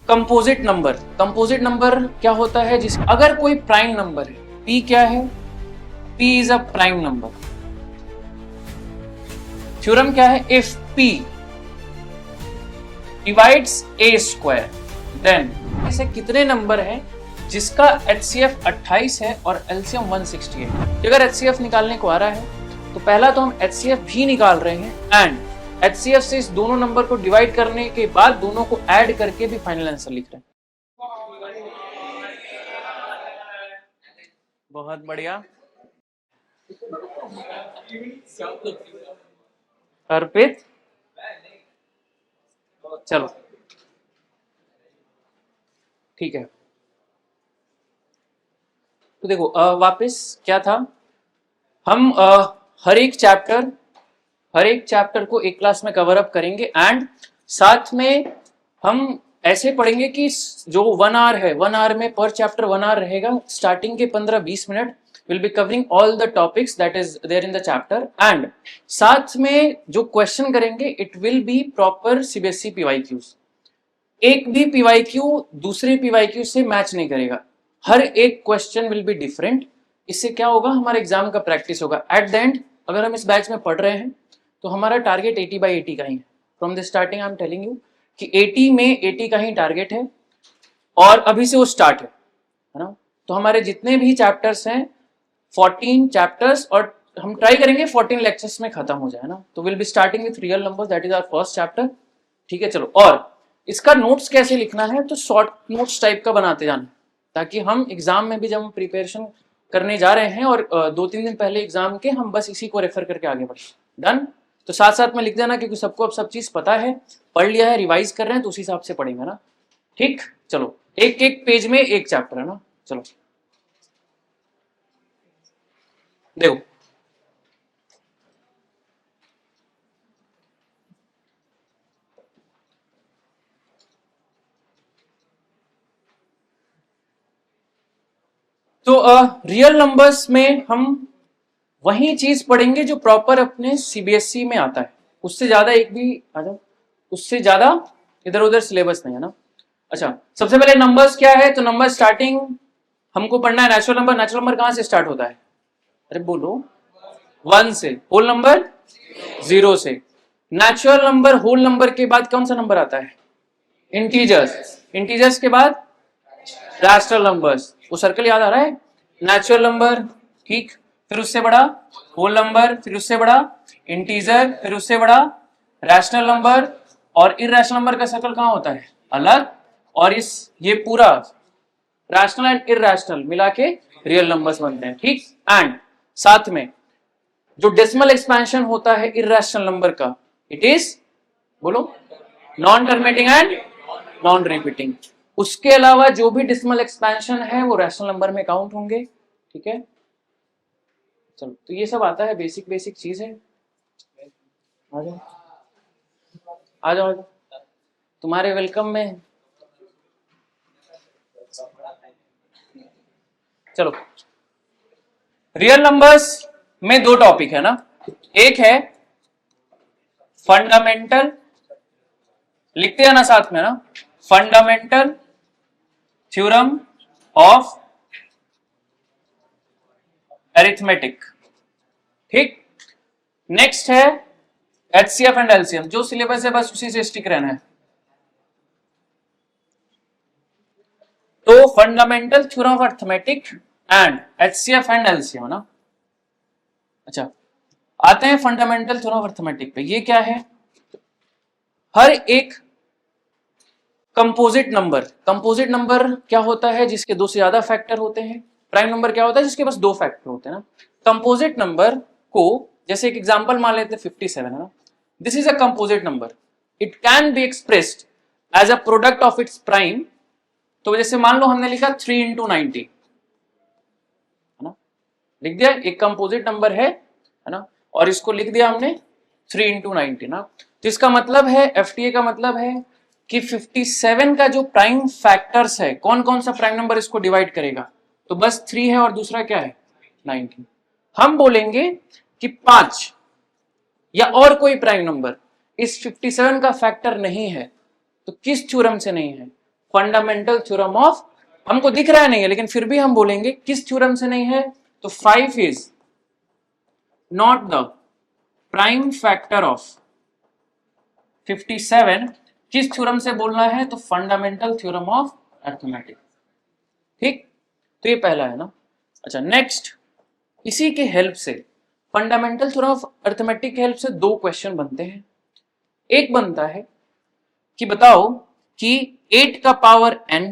Composite number क्या होता है? जिस अगर कोई प्राइम नंबर है, p क्या है? p is a prime number. Theorem क्या है? If p divides a square then ऐसे कितने नंबर हैं जिसका HCF 28 है और LCM 168 है। अगर HCF निकालने को आ रहा है तो पहला तो हम HCF भी निकाल रहे हैं एंड HCF से इस दोनों नंबर को डिवाइड करने के बाद दोनों को ऐड करके भी फाइनल आंसर लिख रहे हैं। बहुत बढ़िया अर्पित, चलो ठीक है। तो देखो वापस क्या था, हम हर एक चैप्टर को एक क्लास में कवर अप करेंगे एंड साथ में हम ऐसे पढ़ेंगे कि जो 1 आवर है, 1 आवर में पर चैप्टर 1 आवर रहेगा। स्टार्टिंग के 15-20 minute will be covering all the topics that is there in the chapter and साथ में जो क्वेश्चन करेंगे it will be proper CBSE PYQs। एक भी PYQ दूसरे PYQ से मैच नहीं करेगा, हर एक क्वेश्चन विल बी डिफरेंट। इससे क्या होगा, हमारे एग्जाम का प्रैक्टिस होगा। एट द एंड अगर हम इस बैच में पढ़ रहे हैं तो हमारा टारगेट 80/80 का ही है। From the starting I am telling you कि 80 में 80 का ही टारगेट है और अभी से वो स्टार्ट है ना। तो हमारे जितने भी चैप्टर्स हैं 14 चैप्टर्स और हम ट्राई करेंगे 14 लेक्चर्स में खत्म हो जाए ना। तो will be starting with real numbers, that is our first chapter. ठीक है, चलो। और इसका नोट्स कैसे लिखना है, तो शॉर्ट नोट्स टाइप का बनाते जाना, ताकि हम एग्जाम में भी जब हम प्रिपरेशन करने जा रहे हैं और 2-3 दिन पहले एग्जाम के हम बस इसी को रेफर करके आगे बढ़े। डन। तो साथ साथ में लिख देना, क्योंकि सबको अब सब चीज पता है, पढ़ लिया है, रिवाइज कर रहे हैं, तो उसी हिसाब से पढ़ेंगे ना। ठीक, चलो एक एक पेज में एक चैप्टर है ना। चलो देखो, तो रियल नंबर्स में हम वही चीज पढ़ेंगे जो प्रॉपर अपने CBSE में आता है। उससे ज्यादा एक भी आ जाओ, उससे ज्यादा इधर उधर सिलेबस नहीं है ना। अच्छा, सबसे पहले नंबर्स क्या है, तो नंबर स्टार्टिंग हमको पढ़ना है नेचुरल नंबर। नेचुरल नंबर कहां से स्टार्ट होता है? अरे बोलो, 1 से। होल नंबर 0 से। नेचुरल नंबर होल नंबर के बाद कौन सा नंबर आता है? इंटीजर्स। इंटीजर्स के बाद रैशनल नंबर्स। वो सर्कल याद आ रहा है? नेचुरल नंबर, ठीक, फिर उससे बड़ा होल नंबर, फिर उससे बड़ा इंटीजर, फिर उससे बड़ा रैशनल नंबर। और इरैशनल नंबर का सर्कल कहां होता है? अलग। और ये पूरा रैशनल एंड इरैशनल मिला के रियल नंबर्स बनते हैं। ठीक, एंड साथ में जो डेसिमल एक्सपेंशन होता है इरैशनल नंबर का, इट इज, बोलो, non terminating and non repeating. उसके अलावा जो भी डेसिमल एक्सपेंशन है वो रैशनल नंबर में काउंट होंगे। ठीक है, चलो, तो ये सब आता है, बेसिक बेसिक चीज है। आ जाओ आ जाओ, तुम्हारे वेलकम में। चलो, रियल नंबर्स में 2 टॉपिक है ना। एक है फंडामेंटल, लिखते हैं ना साथ में ना, फंडामेंटल थ्योरम ऑफ अरिथमेटिक। ठीक, नेक्स्ट है HCF एंड LCM। जो सिलेबस है बस उसी से स्टिक रहना है। तो fundamental theorem of arithmetic and HCF and LCM ना। अच्छा, आते हैं फंडामेंटल थ्योरम ऑफ अरिथमेटिक पे। ये क्या है? हर एक कंपोजिट नंबर क्या होता है? जिसके 2 से ज्यादा फैक्टर होते हैं। प्राइम नंबर क्या होता है? जिसके पास 2 फैक्टर होते हैं ना। कंपोजिट नंबर को, जैसे एक एग्जांपल मान लेते हैं 57 है ना। This is a composite number, it can be expressed as a product of its prime. तो जैसे मान लो हमने लिखा 3 × 90 है ना, लिख दिया, एक कंपोजिट नंबर है ना, और इसको लिख दिया हमने 3 × 90 ना। तो इसका मतलब है, FTA का मतलब है कि 57 का जो प्राइम फैक्टर्स है, कौन कौन सा प्राइम नंबर इसको डिवाइड करेगा? तो बस 3 है और दूसरा क्या है? 90। हम बोलेंगे कि 5 या और कोई प्राइम नंबर इस 57 का फैक्टर नहीं है, तो किस थ्योरम से नहीं है? फंडामेंटल थ्योरम ऑफ, हमको दिख रहा है नहीं है लेकिन फिर भी हम बोलेंगे किस थ्योरम से नहीं है, तो 5 is not the prime factor of 57, किस थ्योरम से बोलना है, तो फंडामेंटल थ्योरम ऑफ अर्थमेटिक। ठीक, तो ये पहला है ना। अच्छा नेक्स्ट, इसी के हेल्प से फंडामेंटल थ्योरम ऑफ अर्थमेटिक के हेल्प से दो क्वेश्चन बनते हैं। एक बनता है कि बताओ कि 8 का पावर n,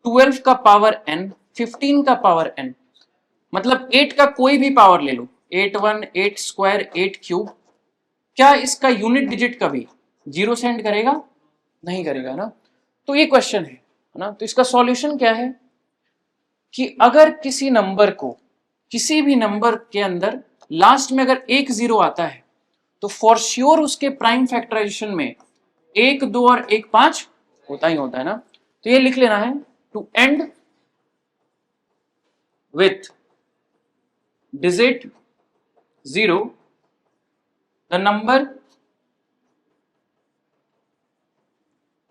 12 का पावर n, 15 का पावर n, मतलब 8 का कोई भी पावर ले लो, 8 1, 8 स्क्वायर, 8 क्यूब, क्या इसका यूनिट डिजिट कभी जीरो से एंड करेगा? नहीं करेगा ना। तो ये क्वेश्चन है ना। तो इसका सॉल्यूशन क्या है कि अगर किसी नंबर को, किसी भी नंबर के अंदर लास्ट में अगर 1 0 आता है तो फॉर श्योर उसके प्राइम फैक्टराइजेशन में 1 2 और 1 5 होता ही होता है ना। तो ये लिख लेना है, to end with digit 0 the number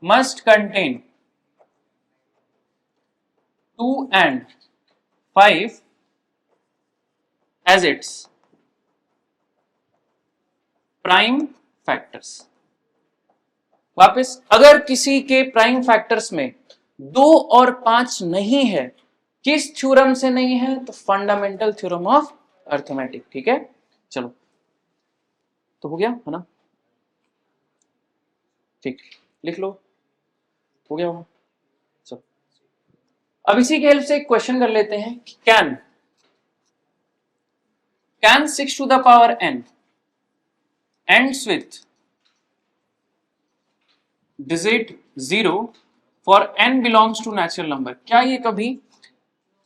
must contain 2 and 5 as its prime factors। वापस, अगर किसी के प्राइम फैक्टर्स में 2 और 5 नहीं है, किस थ्योरम से नहीं है, तो फंडामेंटल थ्योरम ऑफ अर्थमेटिक। ठीक है, चलो तो हो गया है ना। ठीक, लिख लो, हो गया होगा। चलो अब इसी के हेल्प से एक क्वेश्चन कर लेते हैं कि can 6 to the power n ends with digit 0 for n belongs to natural number, क्या ये कभी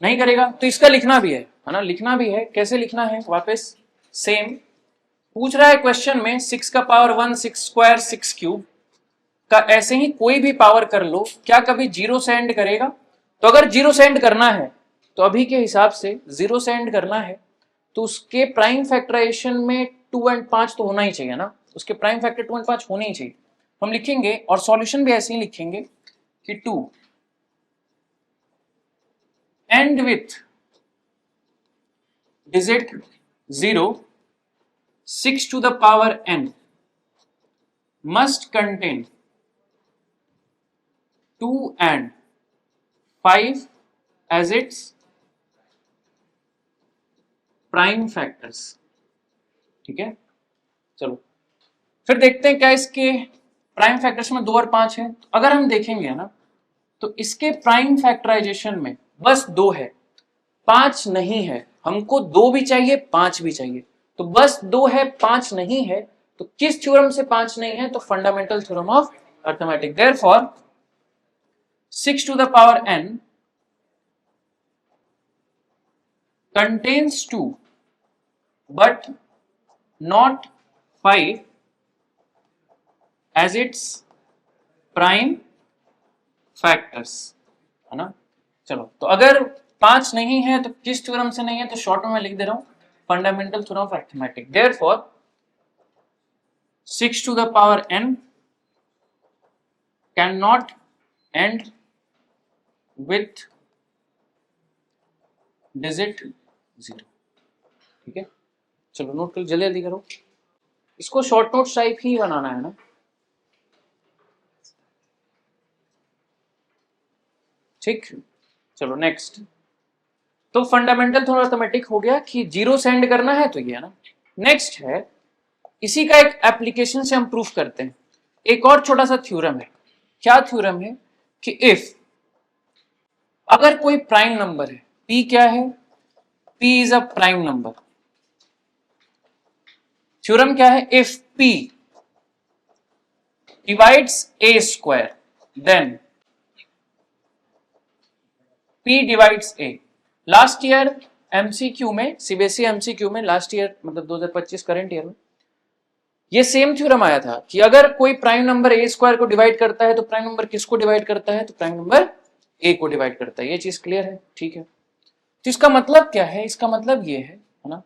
नहीं करेगा? तो इसका लिखना भी है ना, लिखना भी है। कैसे लिखना है? वापस सेम पूछ रहा है क्वेश्चन में, 6 का पावर 1, 6 स्क्वायर, 6 क्यूब का ऐसे ही कोई भी पावर कर लो, क्या कभी जीरो से एंड करेगा? तो अगर जीरो से एंड करना है तो अभी के हिसाब से जीरो से एंड करना है तो उसके प्राइम फैक्टराइजेशन में 2 एंड 5 तो होना ही चाहिए ना, उसके प्राइम फैक्टर 2 एंड 5 होने ही चाहिए। हम लिखेंगे और सॉल्यूशन भी ऐसे ही लिखेंगे कि 2 and with digit 0 6 to the power n must contain 2 and 5 as its prime factors. ठीक है, चलो फिर देखते हैं क्या इसके प्राइम फैक्टर्स में 2 और 5 है। तो अगर हम देखेंगे ना तो इसके प्राइम फैक्टराइजेशन में बस 2 है, 5 नहीं है। हमको 2 भी चाहिए, 5 भी चाहिए, तो बस 2 है, 5 नहीं है। तो किस थ्योरम से 5 नहीं है? तो fundamental theorem of arithmetic. Therefore 6 to the power n contains 2 but not 5 as its prime factors, है ना। चलो तो अगर 5 नहीं है तो किस थ्योरम से नहीं है? तो शॉर्ट में मैं लिख दे रहा हूं, fundamental theorem of arithmetic. Therefore 6 to the power n cannot end with digit 0। ठीक है, चलो नोट कर जल्दी जल्दी करो, इसको शॉर्ट नोट टाइप ही बनाना है ना। ठीक, चलो नेक्स्ट। तो फंडामेंटल थोड़ा अर्थमेटिक हो गया कि जीरो से एंड करना है, तो ये है ना। नेक्स्ट है, इसी का एक एप्लीकेशन से हम प्रूफ करते हैं। एक और छोटा सा थ्योरम है। क्या थ्योरम है कि इफ अगर कोई प्राइम नंबर है, p क्या है? p is a prime number. Theorem क्या है? If p divides a square then p divides a। Last year MCQ में, सीबीएसई एमसीक्यू में, लास्ट ईयर मतलब 2025 करंट ईयर में ये सेम थ्योरम आया था कि अगर कोई प्राइम नंबर a स्क्वायर को डिवाइड करता है तो प्राइम नंबर किसको डिवाइड करता है? तो प्राइम नंबर a को डिवाइड करता है। ये चीज क्लियर है? ठीक है, तो इसका मतलब क्या है? इसका मतलब ये है ना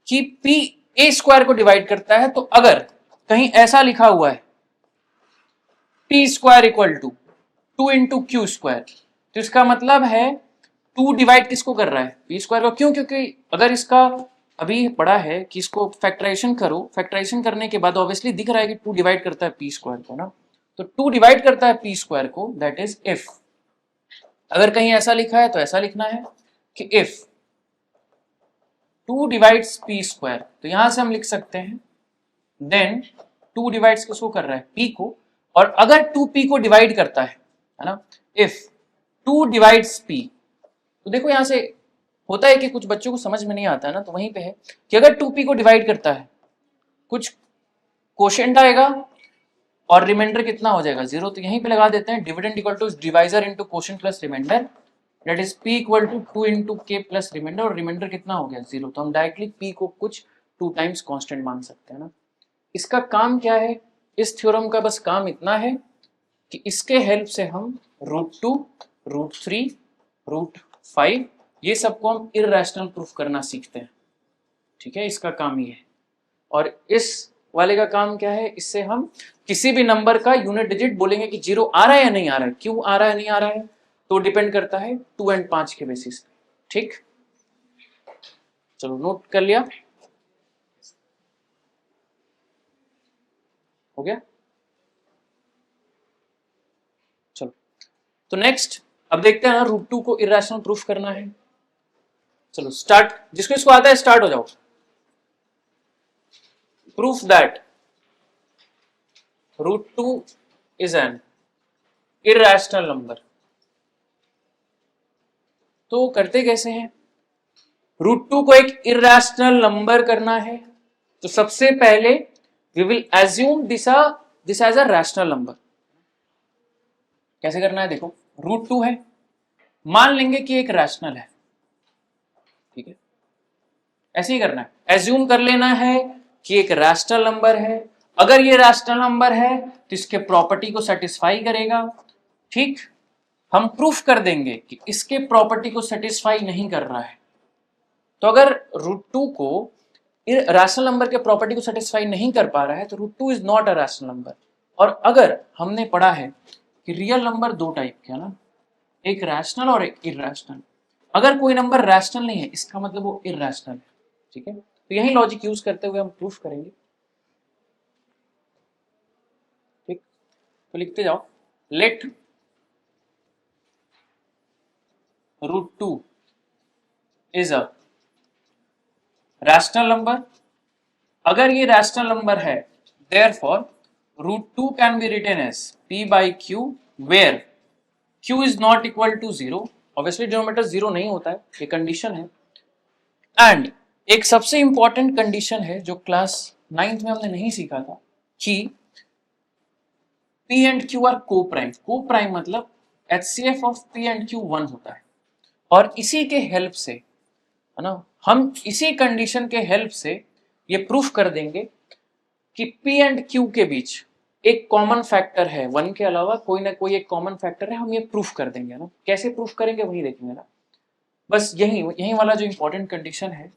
कि p a स्क्वायर को डिवाइड करता है। तो अगर कहीं ऐसा लिखा हुआ है p square equal to 2 into q square. तो इसका मतलब है 2 डिवाइड किसको कर रहा है, पी स्क्वायर को। क्यों? क्योंकि अगर इसका अभी पढ़ा है कि इसको फैक्टराइजेशन करो, फैक्टराइजेशन करने के बाद ऑब्वियसली दिख रहा है कि 2 डिवाइड करता है पी स्क्वायर को ना, तो 2 डिवाइड करता है पी स्क्वायर को, दैट इज इफ। अगर कहीं ऐसा लिखा है तो ऐसा लिखना है कि इफ 2 डिवाइड्स पी स्क्वायर, तो यहां से हम लिख सकते हैं देन 2 डिवाइड्स किसको कर रहा है, पी को। और अगर 2p को डिवाइड करता है ना, इफ 2 डिवाइड्स p, तो देखो यहां से होता है कि कुछ बच्चों को समझ में नहीं आता है ना, तो वहीं पे है कि अगर 2p को डिवाइड करता है, कुछ क्वोशिएंट आएगा और रिमाइंडर कितना हो जाएगा, 0। तो यहीं पे लगा देते हैं dividend equal to divisor into quotient plus remainder, that is p equal to 2 into k plus remainder, और रिमाइंडर कितना हो गया, 0। तो हम डायरेक्टली p को कुछ 2 टाइम्स कांस्टेंट मान सकते हैं ना। इसका काम क्या है, इस थ्योरम का बस काम इतना है कि इसके हेल्प से हम √2, √3, √5 ये सबको हम इररेशनल प्रूफ करना सीखते हैं। ठीक है, इसका काम ये है। और इस वाले का काम क्या है, इससे हम किसी भी नंबर का यूनिट डिजिट बोलेंगे कि 0 आ रहा है या नहीं आ रहा है। क्यों आ रहा है नहीं आ रहा है, तो डिपेंड करता है 2 और 5 के बेसिस पे। ठीक, चलो नोट कर लिया, हो गया। चलो तो नेक्स्ट अब देखते हैं ना, √2 को इररेशनल प्रूफ करना है। चलो स्टार्ट, जिसको इसको आता है स्टार्ट हो जाओ। Proof that √2 is an irrational number. तो करते कैसे हैं, √2 को एक इररेशनल नंबर करना है, तो सबसे पहले we will assume this as a rational number. कैसे करना है, देखो √2 है, मान लेंगे कि एक रैशनल है। ठीक है, ऐसे ही करना है, एज्यूम कर लेना है कि एक रैशनल नंबर है। अगर ये रैशनल नंबर है तो इसके प्रॉपर्टी को सेटिस्फाई करेगा। ठीक, हम प्रूफ कर देंगे कि इसके प्रॉपर्टी को सेटिस्फाई नहीं कर रहा है। तो अगर √2 को रैशनल नंबर के प्रॉपर्टी को सेटिस्फाई नहीं कर पा रहा है तो √2 is not a rational number. और अगर हमने पढ़ा है कि रियल नंबर 2 टाइप के है ना, एक रैशनल और एक इररेशनल। अगर कोई नंबर रैशनल नहीं है इसका मतलब वो इररेशनल है। ठीक है, तो यही लॉजिक यूज करते हुए हम प्रूफ करेंगे। ठीक, तो लिखते जाओ, let √2 is a rational number. अगर ये रैशनल नंबर है therefore √2 can be written as p by q where q is not equal to 0। Obviously denominator 0 नहीं होता है, ये कंडीशन है। एंड एक सबसे इंपॉर्टेंट कंडीशन है जो क्लास 9th में हमने नहीं सीखा था कि p एंड q आर को प्राइम। को प्राइम मतलब HCF of p and q 1 होता है। और इसी के हेल्प से है ना, हम इसी कंडीशन के हेल्प से ये प्रूफ कर देंगे कि p एंड q के बीच एक कॉमन फैक्टर है, 1 के अलावा कोई ना कोई एक कॉमन फैक्टर है। हम ये प्रूफ कर देंगे ना, कैसे प्रूफ करेंगे वही देखेंगे ना। बस यही वाला जो इंपॉर्टेंट कंडीशन है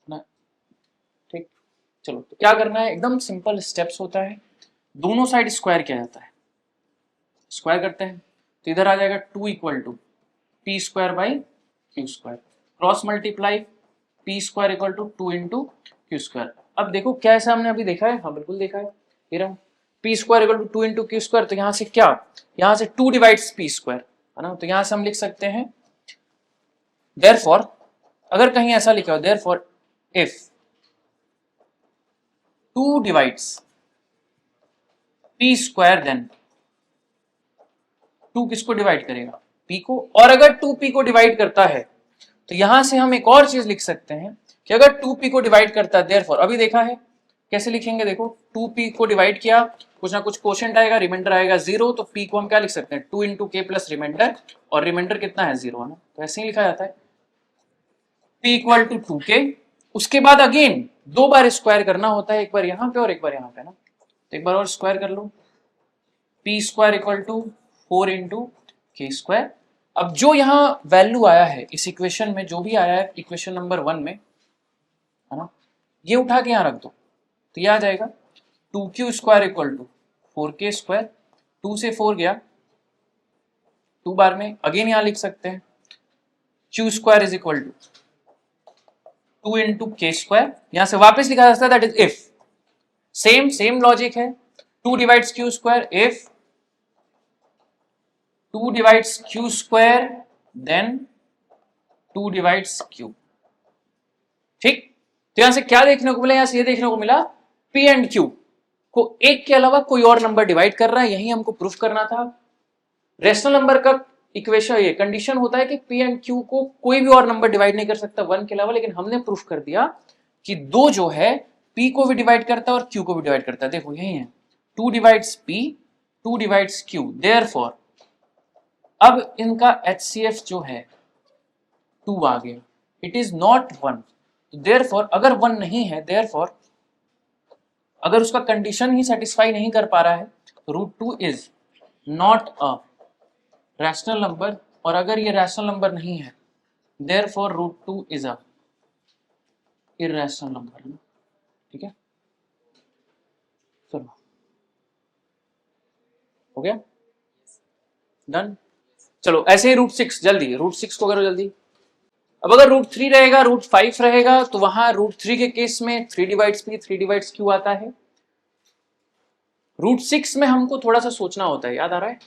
ना। ठीक, चलो तो क्या करना है, एकदम सिंपल स्टेप्स होता है। दोनों साइड स्क्वायर किया जाता है, स्क्वायर करते हैं तो इधर आ जाएगा 2 equal to p square by q square, cross multiply p square equal to 2 into q square. अब देखो क्या ऐसा हमने अभी देखा है, हाँ बिल्कुल देखा है, ये रहा p square equal to 2 into q square. तो यहाँ से क्या, यहाँ से 2 डिवाइड्स p स्क्वायर है ना, तो यहाँ से हम लिख सकते हैं देयरफॉर, अगर कहीं ऐसा लिखा हो therefore if 2 divides p square then 2 किसको डिवाइड करेगा, p को। और अगर 2p को डिवाइड करता है तो यहां से हम एक और चीज लिख सकते हैं कि अगर 2p को डिवाइड करता है देयरफॉर, अभी देखा है कैसे लिखेंगे, देखो 2p को डिवाइड किया, कुछ ना कुछ क्वोशिएंट आएगा, रिमाइंडर आएगा 0, तो p को हम क्या लिख सकते हैं 2 इंटू k प्लस रिमाइंडर, और रिमाइंडर कितना है 0 है ना, तो ऐसे ही लिखा जाता है p इक्वल टू 2k। उसके बाद अगेन 2 बार स्क्वायर करना होता है, एक बार यहाँ पे और एक बार यहाँ पे ना, तो एक बार और स्क्वायर कर लो, p square equal to 4 into k square. अब जो यहाँ वैल्यू आया है इस इक्वेशन में, जो भी आया है इक्वेशन नंबर 1 में है ना, ये उठा के यहाँ रख दो, तो ये आ जाएगा 2q square equal to 4k square 2 से 4 गया, 2 बार में अगेन यहां लिख सकते हैं q square is equal to 2 into k square, यहां से वापस लिखा जा सकता है that is if, same logic है, 2 divides q square, if 2 divides q square then 2 divides q। ठीक, तो यहां से क्या देखने को मिला, यहां से ये देखने को मिला p एंड q को एक के अलावा कोई और नंबर डिवाइड कर रहा है, यही हमको प्रूफ करना था। रेशनल नंबर का इक्वेशन, ये कंडीशन होता है कि p एंड q को कोई भी और नंबर डिवाइड नहीं कर सकता 1 के अलावा, लेकिन हमने प्रूफ कर दिया कि 2 जो है p को भी डिवाइड करता है और q को भी डिवाइड करता है। देखो यही है 2 divides p, 2 divides q, therefore अब इनका HCF जो है 2 आ गया, इट इज नॉट 1, देयरफॉर अगर 1 नहीं है, देयरफॉर अगर उसका कंडीशन ही सेटिस्फाई नहीं कर पा रहा है तो √2 is not a rational number, और अगर ये रैशनल नंबर नहीं है therefore √2 is a irrational number है। ठीक है, चलो हो गया, डन। चलो ऐसे ही √6, जल्दी √6 को करो जल्दी। अब अगर √3 रहेगा, √5 रहेगा, तो वहां √3 के केस में 3 डिवाइड्स p, 3 डिवाइड्स q आता है। √6 में हमको थोड़ा सा सोचना होता है, याद आ रहा है?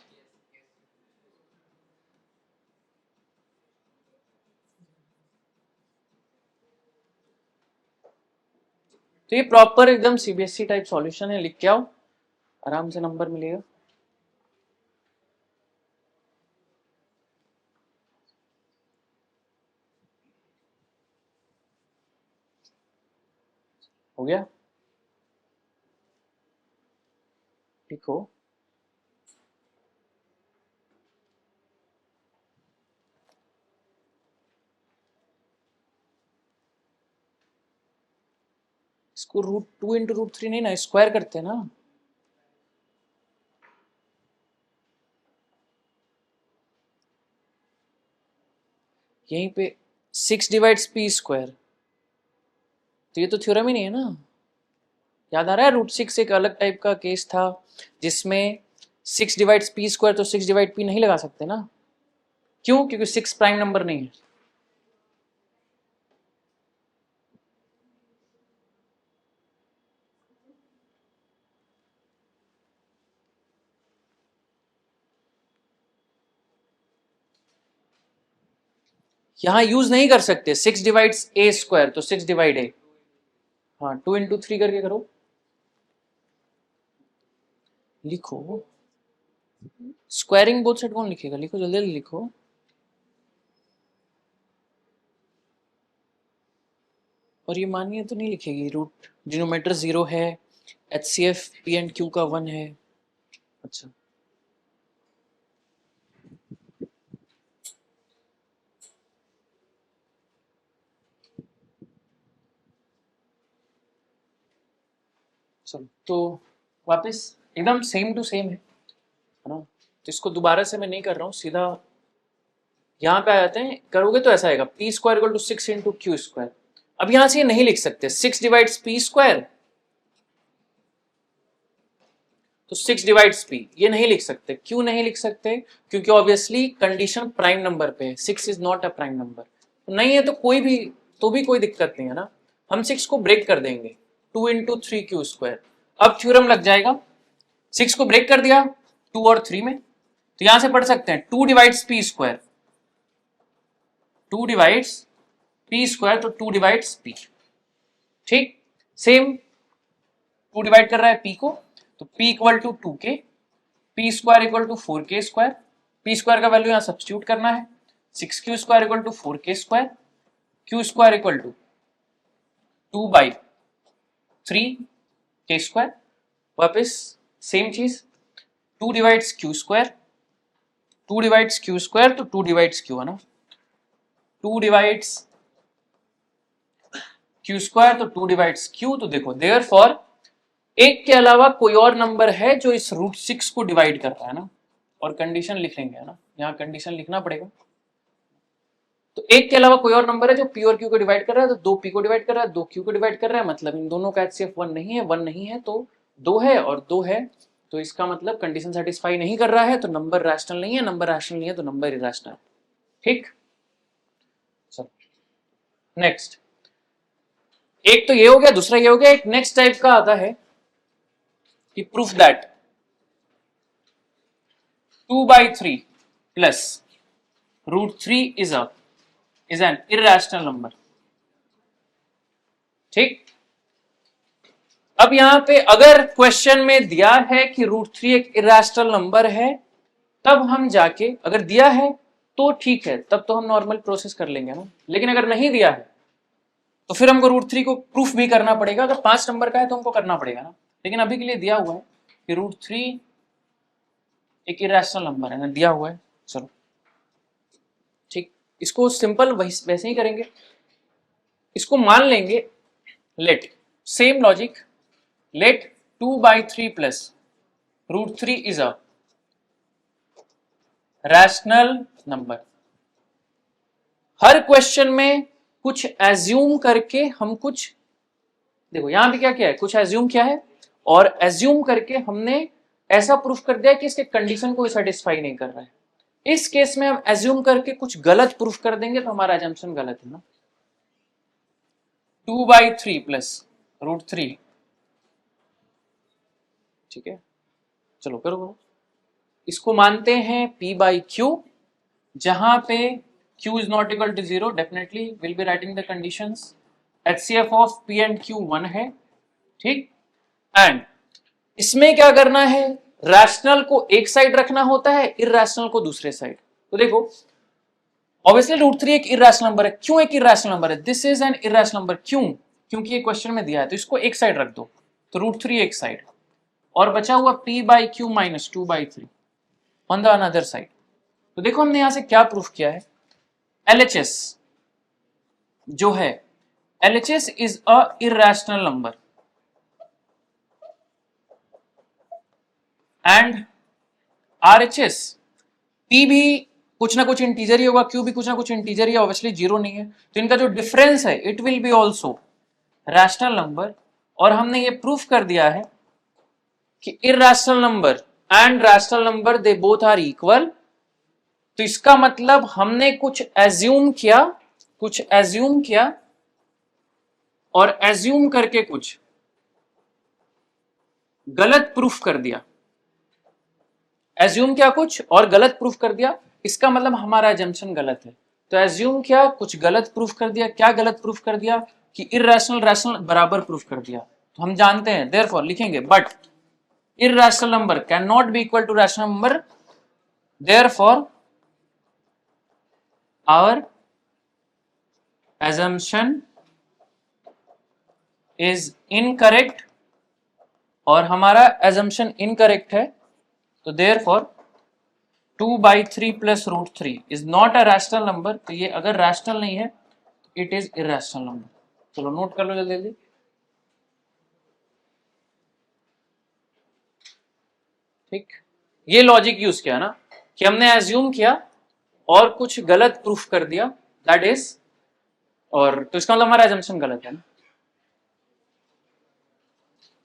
तो ये प्रॉपर एकदम सीबीएसई टाइप सॉल्यूशन है, लिख के आओ, आराम से नंबर मिलेगा। हो गया, लिखो। इसको √2 इंटू √3 नहीं ना, स्क्वायर करते हैं ना। यहीं पे 6 डिवाइड्स p स्क्वायर, तो ये तो थ्योरम ही नहीं है ना। याद आ रहा है √6 एक अलग टाइप का केस था जिसमें 6 डिवाइड्स p स्क्वायर, तो 6 डिवाइड p नहीं लगा सकते ना। क्यों? क्योंकि 6 प्राइम नंबर नहीं है। यहां यूज नहीं कर सकते 6 डिवाइड्स a स्क्वायर, तो 6 डिवाइड a, हाँ 2 इंटू 3 करके करो, लिखो। स्क्वायरिंग बोथ साइड कौन लिखेगा, लिखो जल्दी जल्दी लिखो। और ये मानिए तो नहीं लिखेगी, रूट डिनोमीटर 0 है, HCF p एंड q का 1 है। अच्छा चलो, तो वापस एकदम सेम टू सेम है ना। तो इसको दोबारा से मैं नहीं कर रहा हूँ, सीधा यहाँ पे आ जाते हैं। करोगे तो ऐसा आएगा p square equal to 6 into q square. अब यहां से ये नहीं लिख सकते 6 डिवाइड्स p स्क्वायर, तो 6 डिवाइड्स p, ये नहीं लिख सकते। क्यों नहीं लिख सकते? क्योंकि ऑब्वियसली कंडीशन प्राइम नंबर पे है, 6 is not a prime number. तो नहीं है तो कोई भी, तो भी कोई दिक्कत नहीं है ना, हम 6 को ब्रेक कर देंगे 2 इंटू 3 क्यू स्क्वायर। अब थ्योरम लग जाएगा, 6 को ब्रेक कर दिया 2 और 3 में, तो यहां से पढ़ सकते हैं 2 divides p square, 2 divides p square, तो 2 डिवाइड्स p। ठीक, सेम 2 डिवाइड कर रहा है p को, तो p equal to 2k, p square equal to 4k square, p square का वैल्यू यहां सब्स्टिट्यूट करना है, 6q square equal to 4k square, q square equal to 2/3k square. वापस सेम चीज, 2 divides q square, 2 divides q square, तो 2 divides q है ना, 2 divides q square, तो 2 डिवाइड्स q। तो देखो देयरफॉर एक के अलावा कोई और नंबर है जो इस √6 को डिवाइड कर रहा है ना, और कंडीशन लिखेंगे है ना, यहाँ कंडीशन लिखना पड़ेगा। तो एक के अलावा कोई और नंबर है जो p और q को डिवाइड कर रहा है, तो 2p को डिवाइड कर रहा है, 2q को डिवाइड कर रहा है, मतलब इन दोनों का HCF 1 नहीं है, 1 नहीं है तो 2 है और 2 है, तो इसका मतलब कंडीशन सेटिस्फाई नहीं कर रहा है, तो नंबर रैशनल नहीं है, नंबर रैशनल नहीं है तो नंबर इरेशनल। ठीक, चलो नेक्स्ट। एक तो ये हो गया, दूसरा ये हो गया। एक नेक्स्ट टाइप का आता है कि proof that 2/3 plus √3 is an irrational number. ठीक, अब यहां पे अगर क्वेश्चन में दिया है कि √3 एक इरेशनल नंबर है, तब हम जाके, अगर दिया है तो ठीक है, तब तो हम नॉर्मल प्रोसेस कर लेंगे ना। लेकिन अगर नहीं दिया है तो फिर हमको √3 को प्रूफ भी करना पड़ेगा। अगर 5 नंबर का है तो हमको करना पड़ेगा ना। लेकिन अभी के लिए दिया हुआ है कि √3 एक इरेशनल नंबर है ना, दिया हुआ है। चलो ठीक, इसको सिंपल वैसे ही करेंगे, इसको मान लेंगे let, same logic, let 2/3 plus √3 is a rational number. हर क्वेश्चन में कुछ एज्यूम करके हम कुछ, देखो यहां पे क्या किया है, कुछ एज्यूम किया है और एज्यूम करके हमने ऐसा प्रूफ कर दिया कि इसके कंडीशन को सेटिस्फाई नहीं कर रहा है। इस केस में हम एज्यूम करके कुछ गलत प्रूफ कर देंगे तो हमारा एजम्पशन गलत है ना। 2/3 प्लस √3, ठीक है, चलो करो। इसको मानते हैं P/Q, जहां पे Q is not equal to 0, definitely we'll be writing the conditions. HCF of P and Q 1 है, ठीक। एंड इसमें क्या करना है, रैशनल को एक साइड रखना होता है, इरैशनल को दूसरे साइड। तो देखो ऑब्वियसली √3 एक इरैशनल नंबर है। क्यों एक इरैशनल नंबर है? This is an irrational number. क्यों? क्योंकि ये क्वेश्चन में दिया है, तो इसको एक साइड रख दो, तो √3 एक साइड, और बचा हुआ P/Q minus 2/3 on the another side. तो देखो हमने यहां से क्या प्रूफ किया है, LHS जो है, LHS is a irrational number and RHS, P भी कुछ ना कुछ इंटीजर ही होगा, Q भी कुछ ना कुछ इंटीजर ही है, ऑब्वियसली जीरो नहीं है, तो इनका जो डिफरेंस है it will be also rational number. और हमने ये प्रूफ कर दिया है कि irrational number and rational number they both are equal. तो इसका मतलब हमने कुछ एज्यूम किया और एज्यूम करके कुछ गलत प्रूफ कर दिया। एज्यूम किया कुछ और गलत प्रूफ कर दिया, इसका मतलब हमारा एजम्पशन गलत है। तो एज्यूम किया, कुछ गलत प्रूफ कर दिया। क्या गलत प्रूफ कर दिया? कि इरैशनल रैशनल बराबर प्रूफ कर दिया। तो हम जानते हैं, देयरफॉर लिखेंगे, but irrational number can not be equal to rational number, therefore our assumption is incorrect. और हमारा एजम्पशन इनकरेक्ट है, तो therefore 2/3 plus √3 is not a rational number. तो ये अगर रैशनल नहीं है तो इट इज इरैशनल नंबर। चलो नोट कर लो जल्दी जल्दी। ठीक, ये लॉजिक यूज किया ना, कि हमने एज्यूम किया और कुछ गलत प्रूफ कर दिया, दैट इज, और तो इसका मतलब हमारा एजम्पशन गलत है ना।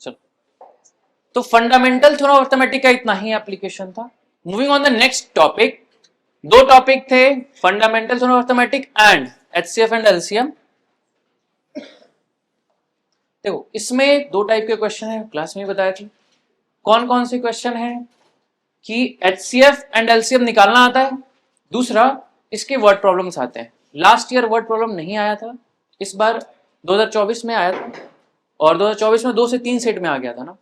चलो, तो फंडामेंटल थ्योरम ऑफ अर्थमेटिक का इतना ही एप्लीकेशन था। Moving on the next topic, दो टॉपिक थे, fundamental theorem of arithmetic and HCF and LCM। देखो इसमें दो टाइप के क्वेश्चन है, क्लास में बताया था। कौन कौन से क्वेश्चन है कि HCF एंड LCM निकालना आता है, दूसरा इसके वर्ड प्रॉब्लम्स आते हैं। लास्ट ईयर वर्ड प्रॉब्लम नहीं आया था, इस बार 2024 में आया था, और 2024 में 2 से 3 सेट में आ गया था ना,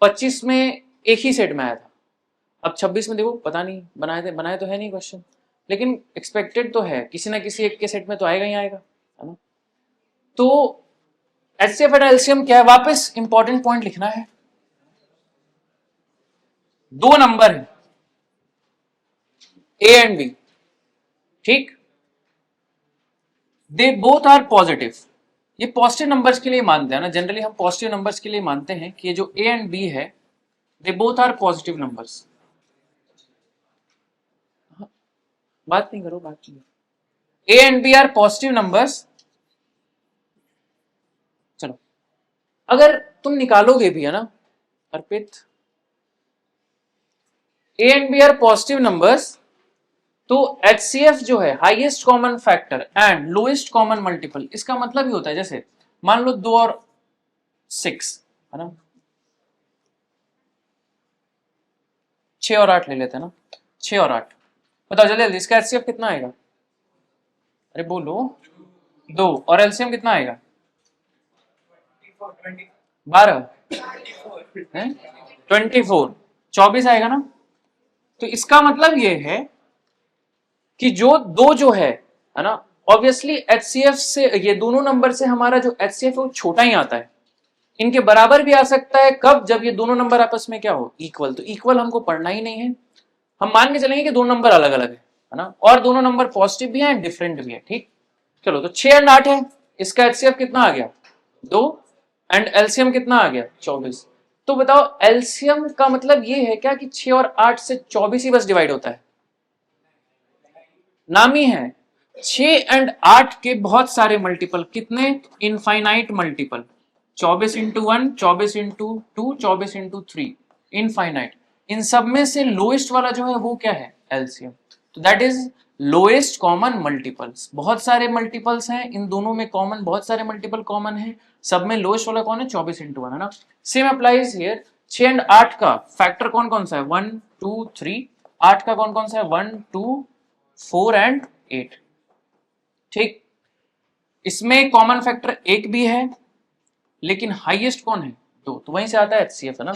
25 में एक ही सेट में आया था। अब 26 में देखो पता नहीं, बनाए तो है नहीं क्वेश्चन, लेकिन एक्सपेक्टेड तो है, किसी ना किसी एक के सेट में तो आएगा ही आएगा, है ना। तो HCF एंड LCM क्या है, वापस इंपॉर्टेंट पॉइंट लिखना है। दो नंबर है A एंड B, ठीक, दे बोथ आर पॉजिटिव। ये पॉजिटिव नंबर्स के लिए मानते हैं ना, जनरली हम पॉजिटिव नंबर्स के लिए मानते हैं कि ये जो A एंड B है, they both are positive numbers. बात नहीं करो, बात नहीं करो। A and B are positive numbers. चलो, अगर तुम निकालोगे भी, है ना Arpit, A and B are positive numbers, तो HCF जो है highest common factor and lowest common multiple, इसका मतलब ही होता है जैसे मान लो 2 और 6 है ना, 6 और 8 ले लेते हैं ना, 6 और 8, बताओ जल्दी जल्दी इसका HCF कितना आएगा? अरे बोलो 2, और एलसीएम कितना आएगा? 12 है, 24, 24 आएगा ना। तो इसका मतलब ये है कि जो दो जो है ना, ऑब्वियसली HCF से ये दोनों नंबर से हमारा जो HCF है वो छोटा ही आता है। इनके बराबर भी आ सकता है कब? जब ये दोनों नंबर आपस में क्या हो, इक्वल। तो इक्वल हमको पढ़ना ही नहीं है, हम मान के चलेंगे कि दोनों नंबर अलग अलग है ना, और दोनों नंबर पॉजिटिव भी है डिफरेंट भी है। ठीक, चलो तो 6 और 8 है, इसका HCF कितना आ गया? 2, एंड एलसीएम कितना आ गया? 24। तो बताओ एलसीएम का मतलब ये है क्या कि 6 और 8 से 24 ही बस डिवाइड होता है? नाम ही है। 6 एंड 8 के बहुत सारे मल्टीपल, कितने? Infinite multiple, 24 into 1, 24 into 2, 24 into 3, infinite. इन सब में से लोएस्ट वाला जो है वो क्या है? एलसीएम। तो that is lowest common multiples. बहुत सारे मल्टीपल्स हैं इन दोनों में कॉमन, बहुत सारे मल्टीपल कॉमन है, सब में लोएस्ट वाला कौन है? 24 इंटू 1 है ना। सेम अप्लाइज हियर, 6 एंड 8 का फैक्टर कौन कौन सा है? 1 2 3। 8 का कौन कौन सा है? 1 2 4 एंड 8। ठीक, इसमें कॉमन फैक्टर 1 भी है, लेकिन हाईएस्ट कौन है? 2, तो वहीं से आता है HCF है ना।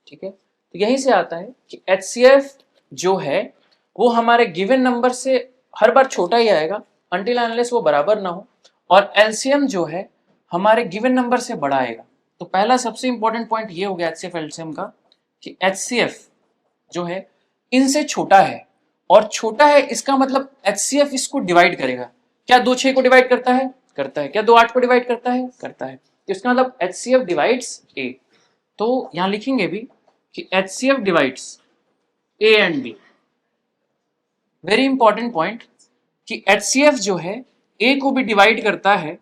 ठीक है, तो यहीं से आता है कि HCF जो है वो हमारे गिवन नंबर से हर बार छोटा ही आएगा अनटिल अनलेस वो बराबर ना हो, और LCM जो है हमारे गिवन नंबर से बड़ा आएगा। तो पहला सबसे इंपॉर्टेंट पॉइंट ये हो गया HCF LCM का कि HCF जो है इनसे छोटा है, और छोटा है इसका मतलब HCF इसको डिवाइड करेगा। क्या 2 6 को डिवाइड करता है? करता है। क्या 2 8 को डिवाइड करता है? करता है। तो इसका मतलब HCF डिवाइड्स A। तो यहां लिखेंगे भी कि HCF divides A and B। Very important point कि HCF जो है A को भी डिवाइड करता है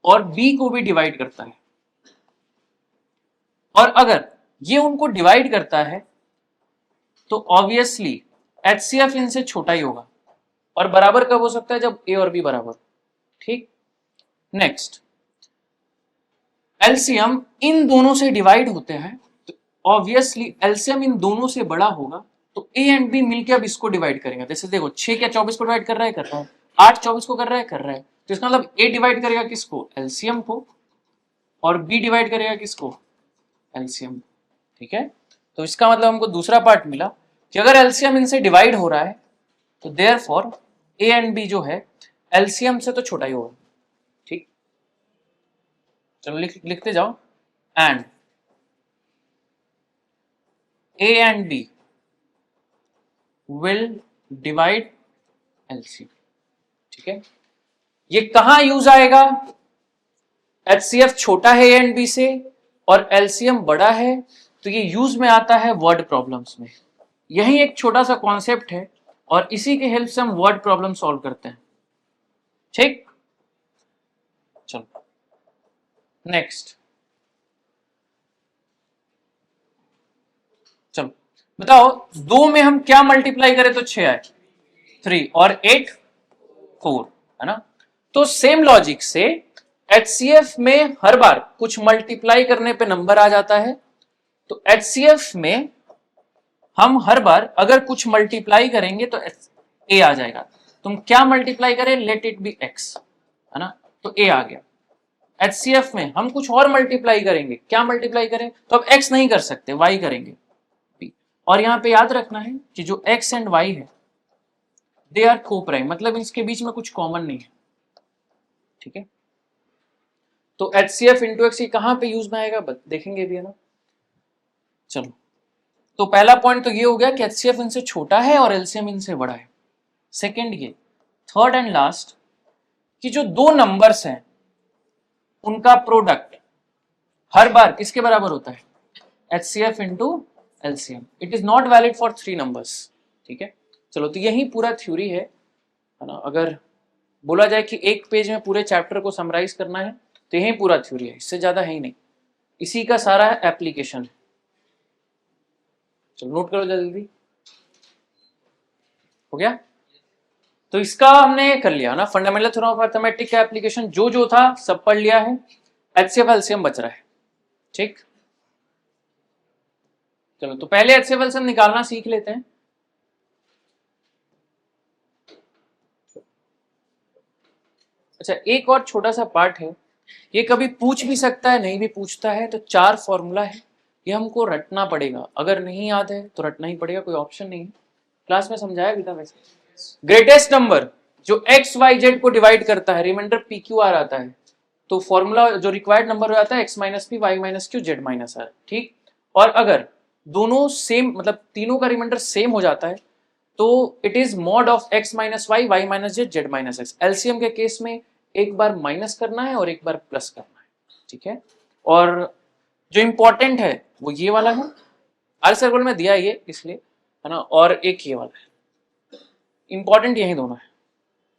और B को भी डिवाइड करता है, और अगर ये उनको डिवाइड करता है तो ऑब्वियसली HCF इनसे छोटा ही होगा, और बराबर कब हो सकता है? जब A और B बराबर। ठीक, नेक्स्ट, एलसीएम इन दोनों से डिवाइड होते हैं, तो ऑब्वियसली एलसीएम इन दोनों से बड़ा होगा, तो A एंड B मिलकर अब इसको डिवाइड करेंगे। जैसे देखो 6 क्या 24 को डिवाइड कर रहा है? कर रहा है। 8 24 को कर रहा है? कर रहा है। तो इसका मतलब A डिवाइड करेगा किसको? एलसीएम को, और B डिवाइड करेगा किसको? एलसीएम। ठीक है, तो इसका मतलब हमको दूसरा पार्ट मिला कि अगर एलसीएम इनसे डिवाइड हो रहा है तो देयरफॉर A एंड B जो है एलसीएम से तो छोटा ही होगा। ठीक, चलो लिखते जाओ, and A and B will divide LCM। ठीक है, ये कहां यूज आएगा? HCF छोटा है A and B से और LCM बड़ा है, तो ये यूज में आता है वर्ड प्रॉब्लम्स में। यही एक छोटा सा कॉन्सेप्ट है, और इसी के हेल्प से हम वर्ड प्रॉब्लम सॉल्व करते हैं। ठीक, चलो नेक्स्ट, चलो बताओ 2 में हम क्या मल्टीप्लाई करें तो 6 आए? 3 और 8 4 है ना। तो सेम लॉजिक से HCF में हर बार कुछ मल्टीप्लाई करने पे नंबर आ जाता है, तो HCF में हम हर बार अगर कुछ मल्टीप्लाई करेंगे तो A आ जाएगा। तुम क्या मल्टीप्लाई करें? लेट इट बी X है ना, तो A आ गया। HCF में हम कुछ और मल्टीप्लाई करेंगे, क्या मल्टीप्लाई करें? तो अब X नहीं कर सकते, Y करेंगे B। और यहां पे याद रखना है कि जो X एंड Y है दे आर को प्राइम, मतलब इसके बीच में कुछ कॉमन नहीं है। ठीक है, तो HCF इंटू एक्स कहां पे यूज में आएगा देखेंगे भी है ना। चलो, तो पहला पॉइंट तो ये हो गया कि HCF इनसे छोटा है और LCM इनसे बड़ा है। सेकंड ये, थर्ड एंड लास्ट, कि जो दो नंबर्स हैं उनका प्रोडक्ट हर बार किसके बराबर होता है? HCF into LCM। It is not valid for 3 numbers. ठीक है, चलो तो यही पूरा थ्योरी है ना। अगर बोला जाए कि एक पेज में पूरे चैप्टर को समराइज करना है तो यही पूरा थ्योरी है, इससे ज्यादा है ही नहीं, इसी का सारा एप्लीकेशन है। चलो नोट करो जल्दी, हो गया। तो इसका हमने कर लिया ना, फंडामेंटल थ्योरम ऑफ अर्थमेटिक का एप्लीकेशन जो था सब पढ़ लिया है। एचसीएफ एलसीएम बच रहा है, ठीक। चलो तो पहले एचसीएफ एलसीएम निकालना सीख लेते हैं। अच्छा, एक और छोटा सा पार्ट है, ये कभी पूछ भी सकता है नहीं भी पूछता है। तो 4 फॉर्मूला है, ये हमको रटना पड़ेगा, अगर नहीं याद है तो रटना ही पड़ेगा, कोई ऑप्शन नहीं है। क्लास में समझाया भी था वैसे। ग्रेटेस्ट नंबर जो एक्स वाई जेड को डिवाइड करता है, रिमाइंडर पी क्यू आर आता है, तो फॉर्मूला जो रिक्वायर्ड नंबर हो जाता है x minus p y minus q z minus r, ठीक। और अगर दोनों सेम, मतलब तीनों का रिमाइंडर सेम हो जाता है, तो it is mod of x minus y minus z z minus x. LCM के केस में एक बार माइनस करना है और एक बार प्लस करना है, ठीक है। और जो इंपॉर्टेंट है वो ये वाला है, आर सर्कल में दिया ये इसलिए, है ना, और एक ये वाला है, इंपॉर्टेंट यही दोनों है,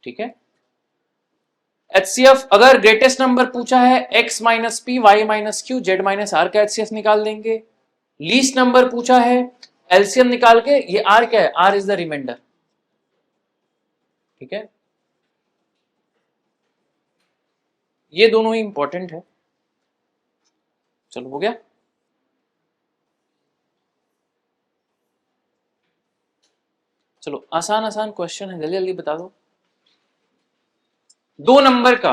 ठीक है। एचसीएफ अगर ग्रेटेस्ट नंबर पूछा है x minus p y minus q z minus r का एचसीएफ निकाल देंगे। लीस्ट नंबर पूछा है, एलसीएम निकाल के, ये आर क्या है, आर इज द रिमाइंडर, ठीक है। ये दोनों ही इंपॉर्टेंट है। चलो हो गया। चलो आसान आसान क्वेश्चन है, जल्दी जल्दी बता दो। 2 नंबर का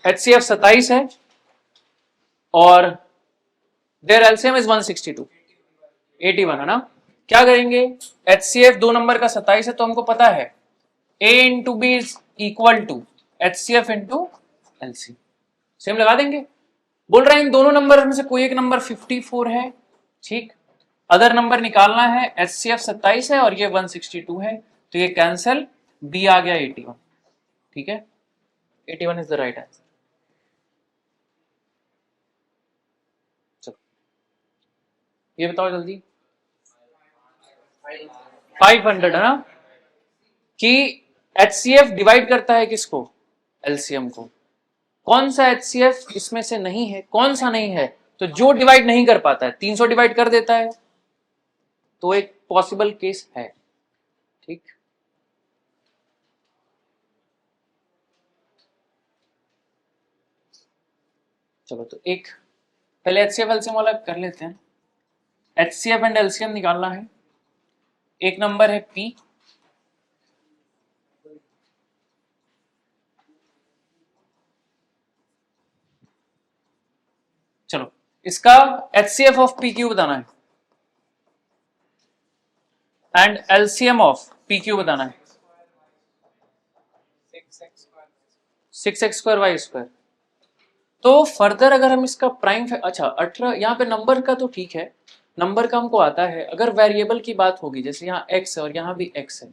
एचसीएफ 27 है और देयर एलसीएम इज 162, 81 है ना। क्या करेंगे, एचसीएफ 2 नंबर का 27 है तो हमको पता है a into b is equal to HCF into LCM, same लगा देंगे। बोल रहे हैं इन दोनों नंबर में से कोई एक नंबर 54 है, ठीक। अदर नंबर निकालना है, एचसीएफ 27 है और ये 162 है, तो ये कैंसल, बी आ गया 81, ठीक है। 81 इज द राइट आंसर। चलो ये बताओ जल्दी। 500 है ना, कि एचसीएफ डिवाइड करता है किसको, एलसीएम को। कौन सा एचसीएफ इसमें से नहीं है, कौन सा नहीं है, तो जो डिवाइड नहीं कर पाता है, 300 डिवाइड कर देता है, तो एक पॉसिबल केस है, ठीक। चलो तो एक पहले एचसीएफ एलसीएम वाला कर लेते हैं। एचसीएफ एंड एलसीएम निकालना है। एक नंबर है पी, चलो इसका एचसीएफ ऑफ पी क्यू बताना है and LCM of p q बताना है। 6x square y square. तो फर्दर अगर हम इसका प्राइम, अच्छा 18, यहाँ पे नंबर का तो ठीक है, नंबर का हमको आता है। अगर वेरिएबल की बात होगी, जैसे यहाँ x है और यहाँ भी x है,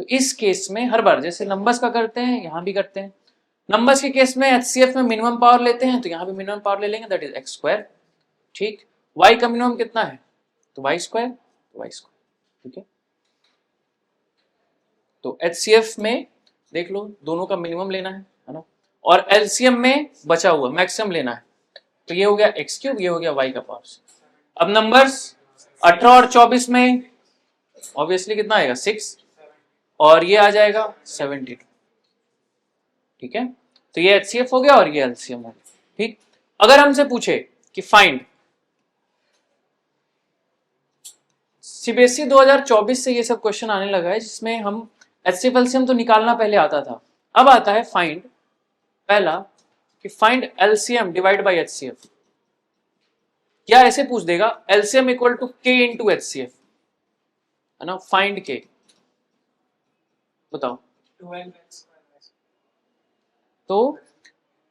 तो इस केस में हर बार जैसे नंबर्स का करते हैं यहाँ भी करते हैं। नंबर्स के केस में एचसीएफ में मिनिमम पावर लेते हैं, तो यहाँ भी मिनिमम पावर ले लेंगे, दैट इज एक्स स्क्वायर, ठीक। y का मिनिमम कितना है, तो वाई स्क्वायर, तो वाई स्क्वायर, ठीक है। तो एचसीएफ में देख लो दोनों का मिनिमम लेना है ना, और एलसीएम में बचा हुआ मैक्सिमम लेना है, तो ये हो गया एक्स क्यूब, ये हो गया वाई का पावर। अब नंबर्स 18 और 24 में ऑब्वियसली कितना आएगा 6, और ये आ जाएगा 72, ठीक है। तो ये एचसीएफ हो गया और ये एलसीएम हो गया, ठीक। अगर हमसे पूछे कि फाइंड, सीबीएसई 2024 से ये सब क्वेश्चन आने लगा है जिसमें हम एचसीएफ एलसीएम तो निकालना पहले आता था, अब आता है फाइंड, पहला कि find LCM divide by HCF, या ऐसे पूछ देगा एलसीएम इक्वल टू के इंटू एचसीएफ, है ना। फाइंड के, बताओ। तो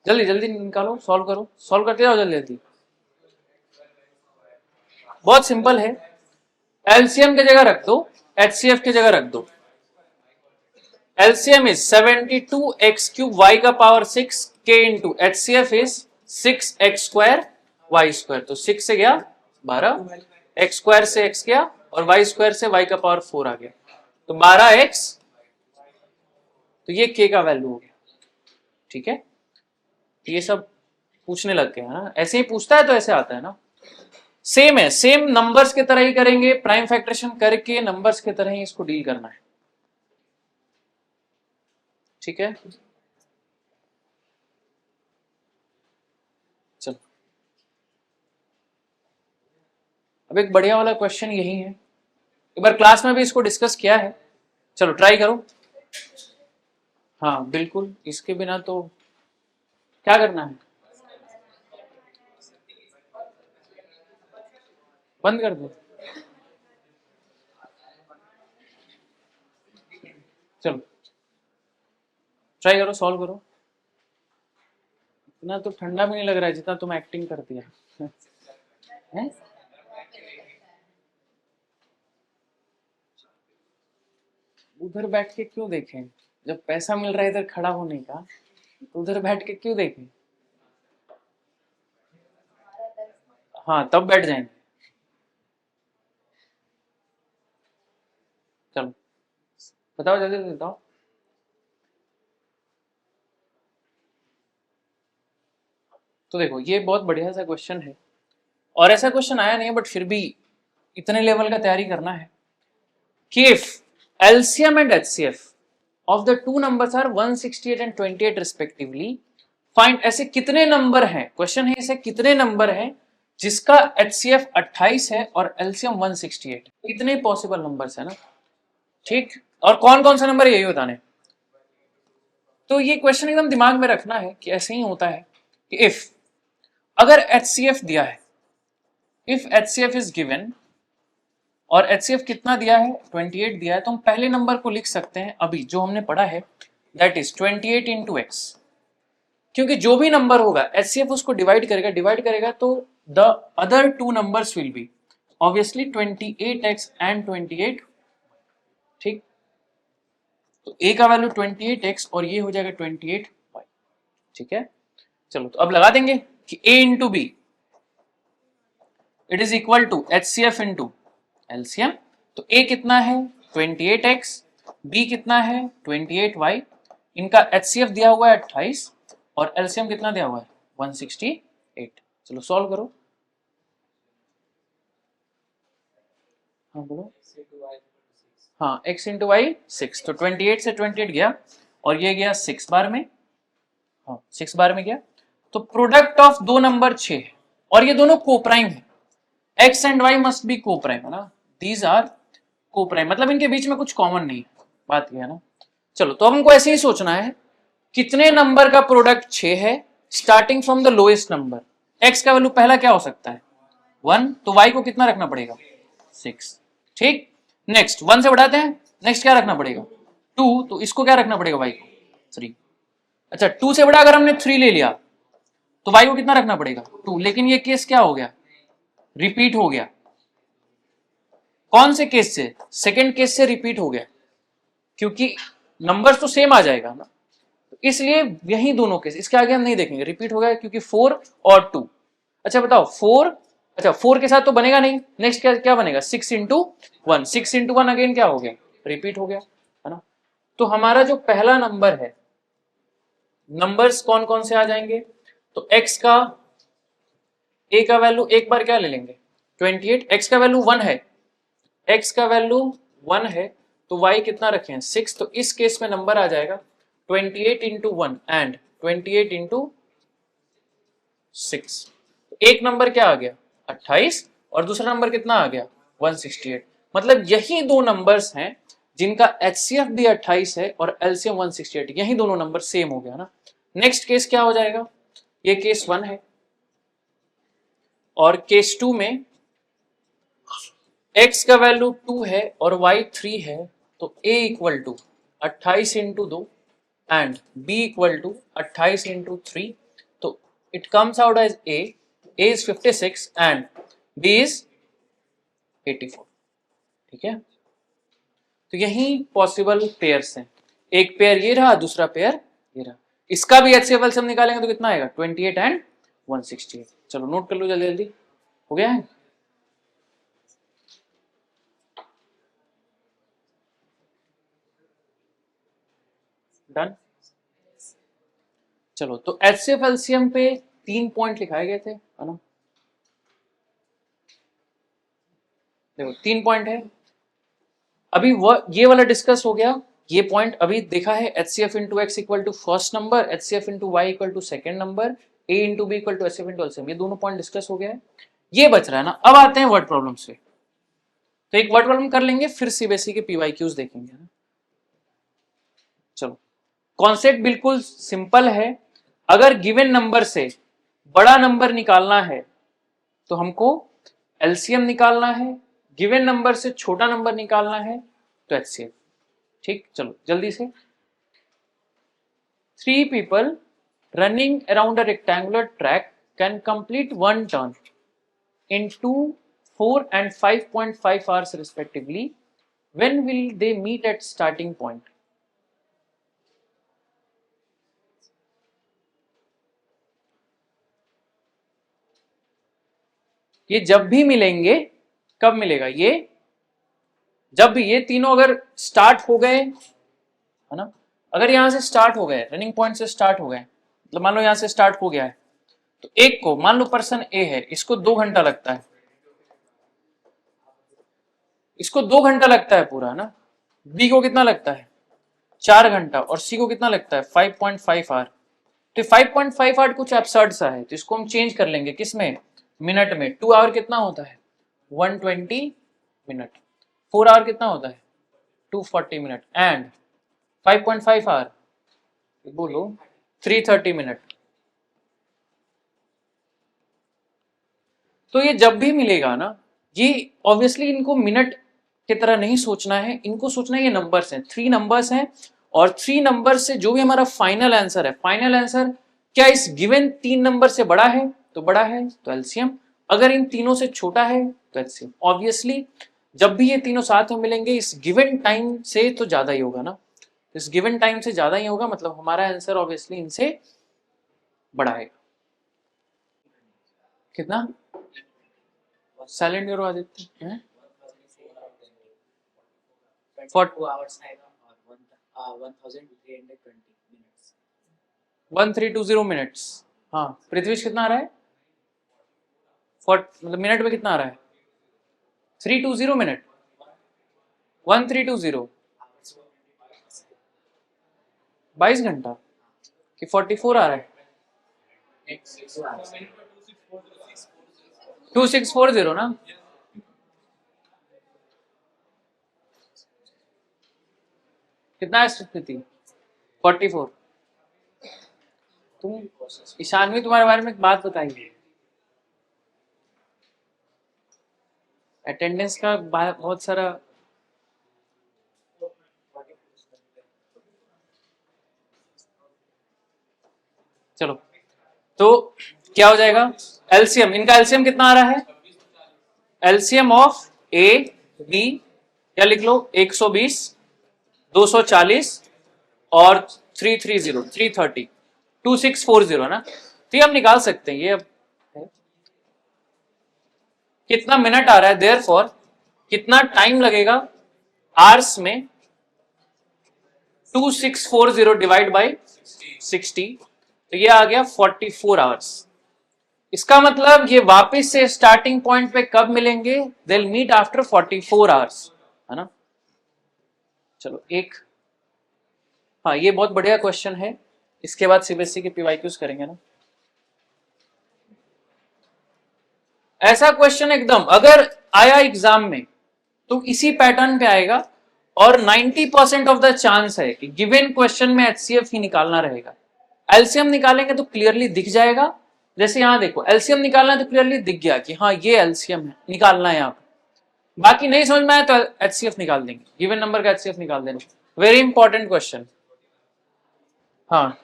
जल्दी जल्दी निकालो, सॉल्व करो, सॉल्व करते जाओ जल्दी जल्दी। बहुत सिंपल है, एलसीएम की जगह रख दो, एचसीएफ की जगह रख दो। LCM is 72x cube y का power 6 k into HCF is 6x square y square, तो 6 से गया 12, x स्क्वायर से x गया और y स्क्वायर से y का पावर 4 आ गया, तो 12x, तो ये k का वैल्यू हो गया, ठीक है। ये सब पूछने लग गए है ना, ऐसे ही पूछता है तो ऐसे आता है ना। सेम है, सेम नंबर्स के तरह ही करेंगे, प्राइम फैक्टरेशन करके नंबर्स के तरह ही इसको डील करना है, ठीक है। चलो अब एक बढ़िया वाला क्वेश्चन यही है, एक बार क्लास में भी इसको डिस्कस किया है, चलो ट्राई करो। हाँ बिल्कुल, इसके बिना तो क्या करना है, बंद कर दो। चलो ट्राई करो, सॉल्व करो। इतना तो ठंडा भी नहीं लग रहा है जितना तुम एक्टिंग करती है, हैं? उधर बैठ के क्यों देखें, जब पैसा मिल रहा है इधर खड़ा होने का, तो उधर बैठ के क्यों देखें। हाँ तब बैठ जाएंगे। चलो बताओ, जल्दी जल्दी बताओ। तो देखो ये बहुत बढ़िया सा क्वेश्चन है, और ऐसा क्वेश्चन आया नहीं है बट फिर भी इतने लेवल का तैयारी करना है कि if LCM and HCF of the two numbers are 168 and 28 respectively, find ऐसे कितने नंबर हैं, क्वेश्चन है ऐसे कितने नंबर हैं जिसका HCF 28 है और LCM 168, कितने पॉसिबल नंबर्स है ना, ठीक। और कौन कौन से नंबर है यही बताने। तो ये क्वेश्चन एकदम दिमाग में रखना है कि ऐसे ही होता है कि इफ अगर HCF दिया है, इफ HCF इज गिवन और HCF कितना दिया है 28 दिया है, तो हम पहले नंबर को लिख सकते हैं अभी जो हमने पढ़ा है, दैट इज 28 इंटू एक्स, क्योंकि जो भी नंबर होगा HCF उसको डिवाइड करेगा तो the other two numbers will be obviously 28x and 28, ठीक। तो a का वैल्यू 28x और ये हो जाएगा 28y, ठीक है। चलो तो अब लगा देंगे कि a into b it is equal to HCF into LCM। तो a कितना है 28x, b कितना है 28y, इनका HCF दिया हुआ है 28 और LCM कितना दिया हुआ है 168। चलो सॉल्व करो। हाँ बोलो। हाँ x इंटू वाई 6, तो 28 से 28 गया और ये गया 6 बार में, हाँ 6 बार में गया। तो प्रोडक्ट ऑफ दो नंबर 6 है और ये दोनों कोप्राइम है, x and y must be coprime है ना, दीज आर कोप्राइम, मतलब इनके बीच में कुछ कॉमन नहीं है, बात ये है ना। चलो तो हमको ऐसे ही सोचना है कितने नंबर का प्रोडक्ट 6 है starting from the lowest number, x का वैल्यू पहला क्या हो सकता है 1, तो y को कितना रखना पड़ेगा 6, ठीक। नेक्स्ट 1 से बढ़ाते हैं, नेक्स्ट क्या रखना पड़ेगा 2, तो इसको क्या रखना पड़ेगा y को 3। अच्छा 2 से बड़ा अगर हमने 3 ले लिया तो y को कितना रखना पड़ेगा 2, लेकिन ये केस क्या हो गया रिपीट हो गया, कौन से केस से, सेकेंड केस से रिपीट हो गया, क्योंकि नंबर्स तो सेम आ जाएगा ना, तो इसलिए यही दोनों केस, इसके आगे हम नहीं देखेंगे, रिपीट हो गया क्योंकि 4 और 2। अच्छा बताओ 4, अच्छा 4 के साथ तो बनेगा नहीं, नेक्स्ट क्या क्या बनेगा 6 इंटू 1, 6 इंटू 1 अगेन क्या हो गया रिपीट हो गया, है ना। तो हमारा जो पहला नंबर है, नंबर्स कौन कौन से आ जाएंगे, तो x का a का वैल्यू एक बार क्या ले लेंगे 28, x का वैल्यू 1 है, x का वैल्यू 1 है तो y कितना रखें 6, तो इस केस में नंबर आ जाएगा 28 इंटू 1 एंड 28 इंटू 6। एक नंबर क्या आ गया 28 और दूसरा नंबर कितना आ गया 168, मतलब यही दो नंबर्स हैं जिनका HCF भी 28 है और LCM 168, यही दोनों नंबर सेम हो गया ना। नेक्स्ट केस क्या हो जाएगा, ये केस 1 है और केस 2 में x का वैल्यू 2 है और y 3 है, तो a equal to 28 into 2 and b equal to 28 into 3, तो it comes out as a is 56 and b is 84, ठीक है। तो यही पॉसिबल पेयर्स हैं, एक पेयर ये रहा दूसरा पेयर ये रहा, इसका भी HCF LCM निकालेंगे तो कितना आएगा 28 एंड 168। चलो नोट कर लो जल्दी जल्दी, हो गया है। डन। चलो तो HCF LCM पे 3 पॉइंट लिखाए गए थे, है ना। देखो 3 पॉइंट है, अभी ये वाला डिस्कस हो गया, ये पॉइंट अभी देखा है, HCF into x equal to first number, HCF into y equal to second number, A into b equal to HCF into LCM, ये दोनों पॉइंट डिस्कस हो गया है। ये बच रहा है ना, अब आते हैं वर्ड प्रॉब्लम से। तो एक वर्ड प्रॉब्लम कर लेंगे, फिर सीबीएसई के PYQs देखेंगे ना। चलो, कॉन्सेप्ट बिल्कुल सिंपल है। अगर गिवन नंबर से बड़ा नंबर निकालना है तो हमको एलसीएम निकालना है, गिवन नंबर से छोटा नंबर निकालना है तो एचसीएफ। ठीक, चलो जल्दी से। 3 people running around a rectangular track can complete one turn in 2, 4 and 5.5 hours respectively. When will they meet at starting point? ये जब भी मिलेंगे, कब मिलेगा ये? जब भी ये तीनों अगर स्टार्ट हो गए, है ना, अगर यहां से स्टार्ट हो गए, रनिंग पॉइंट से स्टार्ट हो गए, मतलब मान लो यहां से स्टार्ट हो गया है, तो एक को मान लो पर्सन ए है, इसको 2 घंटा लगता है, इसको 2 घंटा लगता है पूरा ना, बी को कितना लगता है 4 घंटा, और सी को कितना लगता है 5.5 आवर। तो 5.5 आवर कुछ एब्सर्ड सा है, तो इसको हम चेंज कर लेंगे किसमें, मिनट में। 2 आवर कितना होता है 120 मिनट, 4 आवर कितना होता है 240 मिनट, एंड 5.5 आवर बोलो 330 मिनट। तो ये जब भी मिलेगा ना, ये ऑब्वियसली इनको मिनट की तरह नहीं सोचना है, इनको सोचना है ये नंबर्स हैं, 3 नंबर्स हैं, और 3 नंबर से जो भी हमारा फाइनल आंसर है, फाइनल आंसर क्या इस गिवन 3 नंबर से बड़ा है तो बड़ा है तो एलसीएम, अगर इन तीनों से छोटा है तो एलसीएम। ऑब्वियसली जब भी ये तीनों साथ में मिलेंगे इस गिवन टाइम से तो ज्यादा ही होगा ना, इस गिवन टाइम से ज्यादा ही होगा, मतलब हमारा आंसर ऑब्वियसली इनसे बड़ा है। कितना साइलेंट करो आदित्य हैं? 1320 मिनट्स। हाँ, पृथ्वीश कितना आ रहा है, मतलब मिनट में कितना आ रहा है 320 मिनट, 1320, 22 घंटा कि 44 आ रहा है 2640 ना। कितना है स्थिति 44। तुम ईशानवी तुम्हारे बारे में एक बात बताइए, अटेंडेंस का बहुत सारा, चलो तो क्या हो जाएगा एलसीएम, इनका एलसीएम कितना आ रहा है, एलसीएम ऑफ ए बी क्या लिख लो 120, 240 और 330, 330, 2640 ना। तो ये हम निकाल सकते हैं, ये अब कितना मिनट आ रहा है, देयरफॉर कितना टाइम लगेगा आवर्स में, 2640 डिवाइड बाई 60, तो ये आ गया 44 आवर्स। इसका मतलब ये वापस से स्टार्टिंग पॉइंट पे कब मिलेंगे, they will meet after 44 hours, है ना। चलो एक, हाँ ये बहुत बढ़िया क्वेश्चन है, इसके बाद सीबीएसई के पीवाईक्यूज करेंगे ना। ऐसा क्वेश्चन एकदम अगर आया एग्जाम में तो इसी पैटर्न पे आएगा, और 90% ऑफ द चांस है कि गिवन क्वेश्चन में एचसीएफ ही निकालना रहेगा। एलसीएम निकालेंगे तो क्लियरली दिख जाएगा, जैसे यहां देखो एलसीएम निकालना है तो क्लियरली दिख गया कि हाँ ये एलसीएम है, निकालना है यहाँ पे। बाकी नहीं समझ में आया तो एचसीएफ निकाल देंगे, गिवन नंबर का एचसीएफ निकाल देंगे। Very important question. हाँ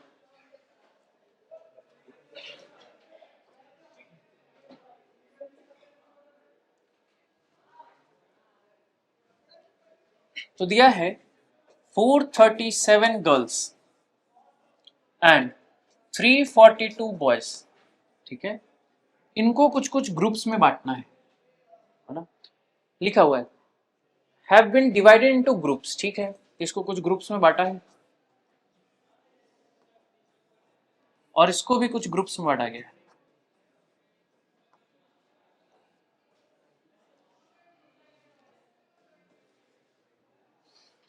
तो दिया है 437 गर्ल्स एंड 342 बॉयज, ठीक है, इनको कुछ कुछ ग्रुप्स में बांटना है ना, लिखा हुआ है have been divided into groups, ठीक है, इसको कुछ ग्रुप्स में बांटा है और इसको भी कुछ ग्रुप्स में बांटा गया है।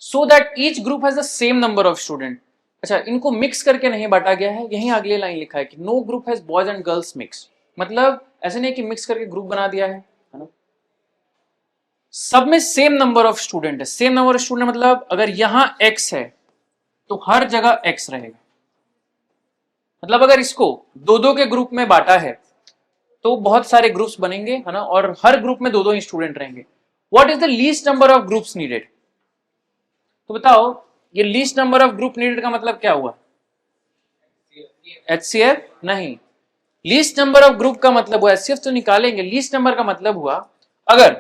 So that each group has the same number of student. अच्छा, इनको मिक्स करके नहीं बांटा गया है, यहीं अगली लाइन लिखा है कि no group has boys and girls mix, मतलब ऐसे नहीं कि मिक्स करके ग्रुप बना दिया है ना। सब में सेम नंबर ऑफ स्टूडेंट है। सेम नंबर ऑफ स्टूडेंट मतलब अगर यहां x है तो हर जगह x रहेगा। मतलब अगर इसको दो दो के ग्रुप में बांटा है तो बहुत सारे ग्रुप्स बनेंगे, है ना, और हर ग्रुप में दो दो ही स्टूडेंट रहेंगे। What is the least number of groups needed? तो बताओ, ये least number of group needed का मतलब क्या हुआ? HCF नहीं, लीस्ट नंबर ऑफ ग्रुप का मतलब हुआ, HCF तो निकालेंगे, लीस्ट नंबर का मतलब हुआ अगर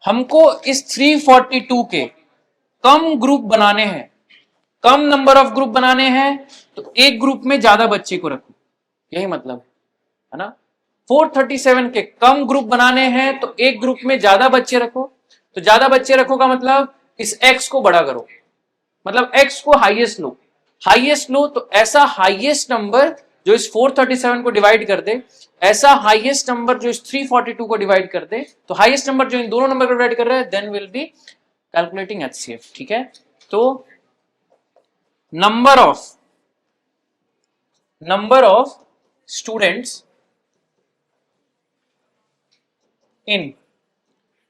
हमको इस 342 के कम ग्रुप बनाने हैं, कम नंबर ऑफ ग्रुप बनाने हैं, तो एक ग्रुप में ज्यादा बच्चे को रखो, यही मतलब है ना। 437 के कम ग्रुप बनाने हैं तो एक ग्रुप में ज्यादा बच्चे रखो, तो ज्यादा बच्चे रखो का मतलब इस x को बड़ा करो, मतलब x को हाईएस्ट लो, हाईएस्ट लो तो ऐसा हाईएस्ट नंबर जो इस 437 को डिवाइड कर दे, ऐसा हाईएस्ट नंबर जो इस 342 को डिवाइड कर दे, तो हाईएस्ट नंबर जो इन दोनों नंबर को डिवाइड कर रहा है, then will be calculating HCF। ठीक है, तो number of students in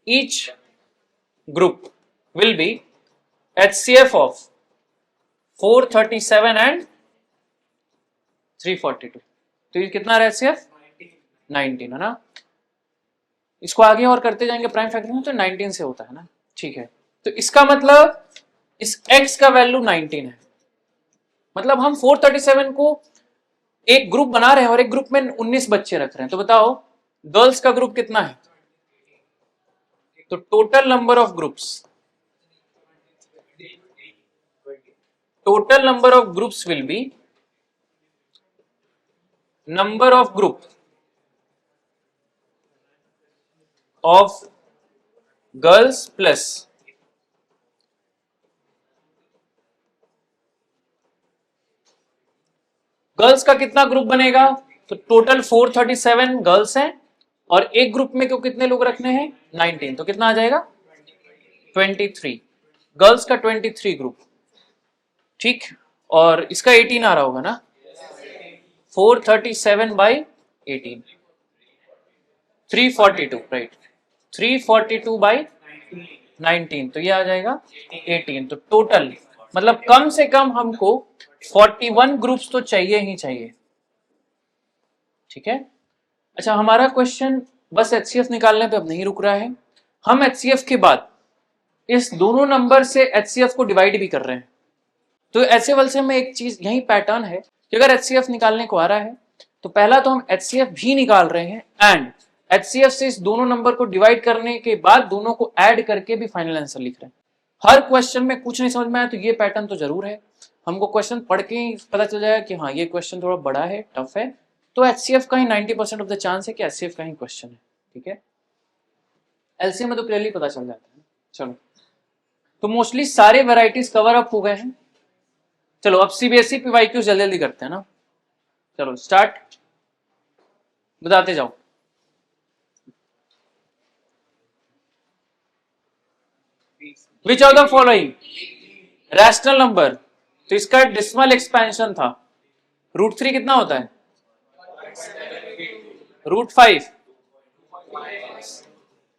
each group will be HCF of 437 and 342। तो ये कितना है HCF? 19 है ना। इसको आगे और करते जाएंगे प्राइम फैक्टर में तो 19 से होता है ना। ठीक है, तो इसका मतलब इस x का वैल्यू 19 है, मतलब हम 437 को एक ग्रुप बना रहे हैं और एक ग्रुप में 19 बच्चे रख रहे हैं। तो बताओ गर्ल्स का ग्रुप कितना है? तो total number of groups will be number of group of girls plus girls का कितना ग्रुप बनेगा? तो टोटल 437 गर्ल्स हैं और एक ग्रुप में क्यों कितने लोग रखने हैं? 19, तो कितना आ जाएगा? 23। गर्ल्स का 23 ग्रुप, ठीक, और इसका 18 आ रहा होगा ना, 437 बाई 18, 342, राइट, 342 बाई 19, तो ये आ जाएगा 18। तो टोटल मतलब कम से कम हमको 41 ग्रुप्स तो चाहिए ही चाहिए। ठीक है, अच्छा, हमारा क्वेश्चन बस HCF निकालने पे अब नहीं रुक रहा है, हम HCF के बाद इस दोनों नंबर से HCF को डिवाइड भी कर रहे हैं। तो HCF में एक चीज यही पैटर्न है कि अगर HCF निकालने को आ रहा है तो पहला तो हम HCF भी निकाल रहे हैं एंड HCF से इस दोनों नंबर को डिवाइड करने के बाद दोनों को ऐड करके भी फाइनल आंसर लिख रहे हैं। हर क्वेश्चन में कुछ नहीं समझ में आया तो ये पैटर्न तो जरूर है, हमको क्वेश्चन पढ़ के ही पता चल जाएगा कि हाँ ये क्वेश्चन थोड़ा बड़ा है, टफ है, तो HCF का ही 90% ऑफ द चांस है कि HCF का ही क्वेश्चन है। ठीक है, LCM में तो क्लियरली पता चल जाता है। चलो, तो मोस्टली सारे वेराइटीज कवर अप हो गए हैं। चलो अब CBSE PYQ जल्दी जल्दी करते हैं ना। चलो स्टार्ट, बताते जाओ। Which of the following rational number, तो इसका डेसिमल एक्सपेंशन था, √3 कितना होता है? √5,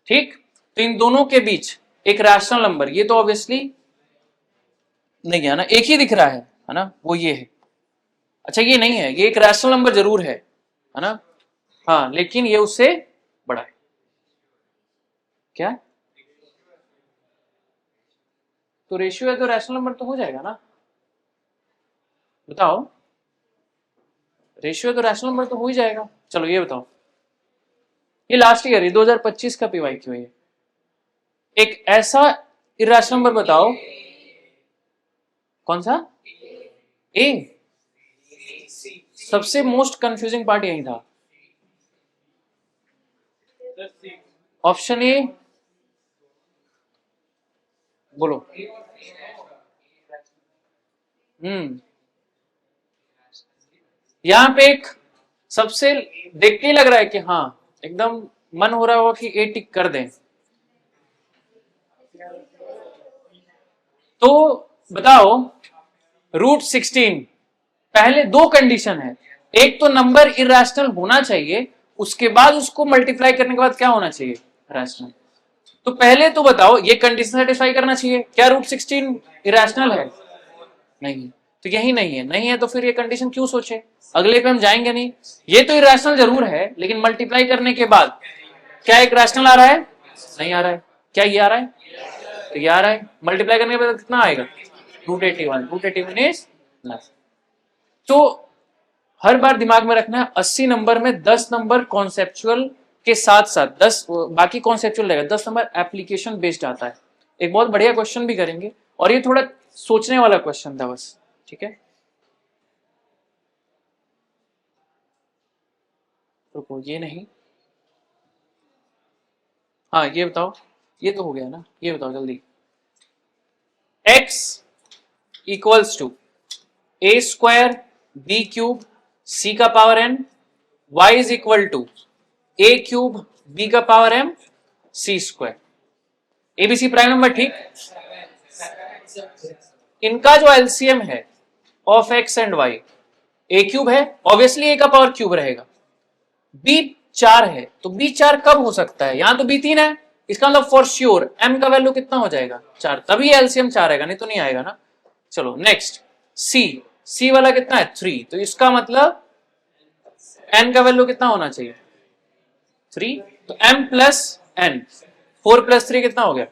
ठीक, तो इन दोनों के बीच एक रैशनल नंबर, ये तो ऑब्वियसली नहीं है ना, एक ही दिख रहा है ना, वो ये है। अच्छा ये नहीं है, ये एक रैशनल नंबर जरूर है ना, हाँ, लेकिन ये उससे बड़ा है। क्या? तो रेशियो है तो रैशनल नंबर तो हो जाएगा ना, बताओ, रेशियो है तो रैशनल नंबर तो हो ही जाएगा। चलो ये बताओ, ये लास्ट ईयर, ये 2025 का PYQ है, एक ऐसा इरेशनल नंबर बताओ, कौन सा? ए, सबसे मोस्ट कंफ्यूजिंग पार्ट यही था, ऑप्शन ए, बोलो। यहां पे एक सबसे देख के ही लग रहा है कि हाँ एकदम मन हो रहा होगा कि ए टिक कर दें, तो बताओ रूट 16, पहले दो कंडीशन है, एक तो नंबर इरेशनल होना चाहिए, उसके बाद उसको मल्टीप्लाई करने के बाद क्या होना चाहिए, रैशनल। तो पहले तो बताओ ये कंडीशन सेटिस्फाई करना चाहिए, क्या रूट 16 इरेशनल है, नहीं, तो यही नहीं है, नहीं है तो फिर ये कंडीशन क्यों सोचे, अगले पे हम जाएंगे नहीं। ये तो इरेशनल जरूर है, लेकिन मल्टीप्लाई करने के बाद क्या एक रैशनल आ रहा है, नहीं आ रहा है, क्या ये आ रहा है, तो ये आ रहा है, मल्टीप्लाई करने के बाद कितना आएगा, रूट 81 इज प्लस। तो हर बार दिमाग में रखना है 80 नंबर में 10 नंबर कॉन्सेप्चुअल के साथ साथ 10 बाकी कॉन्सेप्चुअल रहेगा, 10 नंबर एप्लीकेशन बेस्ड आता है। एक बहुत बढ़िया क्वेश्चन भी करेंगे, और ये थोड़ा सोचने वाला क्वेश्चन था बस, ठीक है। रुको, ये नहीं, हाँ ये बताओ, ये तो हो गया ना, ये बताओ जल्दी। x equals to A square B cube C का power n, y is equal to A cube B का power m C square, ABC prime number, ठीक। इनका जो एलसीएम है of x and y, A cube है, obviously A का power cube रहेगा, B 4 है, तो बी 4 कब हो सकता है, यहां तो बी 3 है, इसका मतलब फॉर श्योर m का वैल्यू कितना हो जाएगा, 4, तभी एलसीएम 4 आएगा, नहीं तो नहीं आएगा ना। चलो नेक्स्ट, सी वाला कितना है 3, तो इसका मतलब n का वैल्यू कितना होना चाहिए 3, तो m प्लस n, 4 प्लस 3 कितना हो गया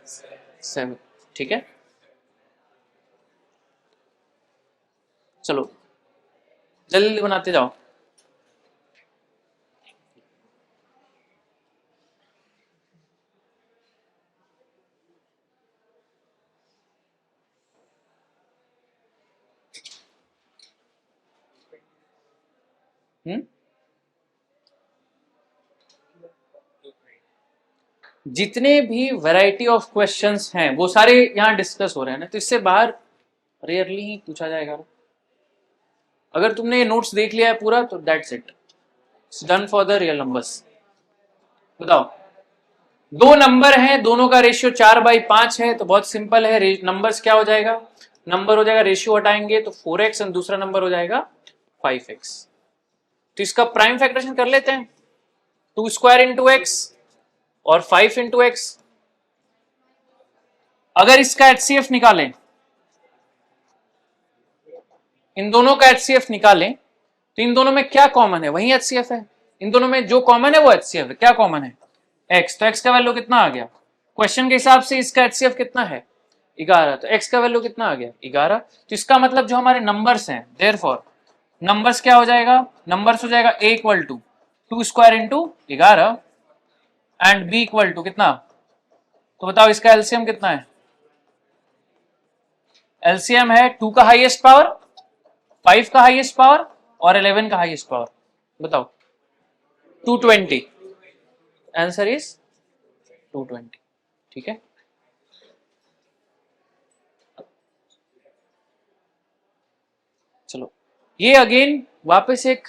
7, ठीक है। चलो जल्दी बनाते जाओ। जितने भी वैरायटी ऑफ क्वेश्चंस हैं वो सारे यहां डिस्कस हो रहे हैं ना, तो इससे बाहर रेयरली ही पूछा जाएगा। अगर तुमने ये नोट्स देख लिया है पूरा तो that's it, it's done for the real numbers. बताओ, दो नंबर हैं, दोनों का रेशियो 4/5 है, तो बहुत सिंपल है, नंबर्स क्या हो जाएगा, नंबर हो जाएगा, रेशियो हटाएंगे तो 4x और दूसरा नंबर हो जाएगा 5x। तो इसका प्राइम फैक्टरेशन कर लेते हैं, 2 स्क्वायर इंटू एक्स और 5 इंटू एक्स। अगर इसका एचसीएफ निकालें, इन दोनों का एचसीएफ निकालें, तो इन दोनों में क्या कॉमन है, वही एचसीएफ है, इन दोनों में जो कॉमन है वो एचसीएफ है, क्या कॉमन है एक्स, तो एक्स का वैल्यू कितना आ गया, क्वेश्चन के हिसाब से इसका एचसीएफ कितना है 11, तो एक्स का वैल्यू कितना आ गया 11। तो इसका मतलब जो हमारे नंबर्स हैं, देयरफॉर नंबर्स क्या हो जाएगा, नंबर्स हो जाएगा A equal to 2 square into 11 and B equal to कितना, तो बताओ इसका एलसीएम कितना है, एलसीएम है 2 का हाईएस्ट पावर, 5 का हाईएस्ट पावर और 11 का हाईएस्ट पावर, बताओ 220, आंसर इज 220, ठीक है। चलो ये अगेन वापस एक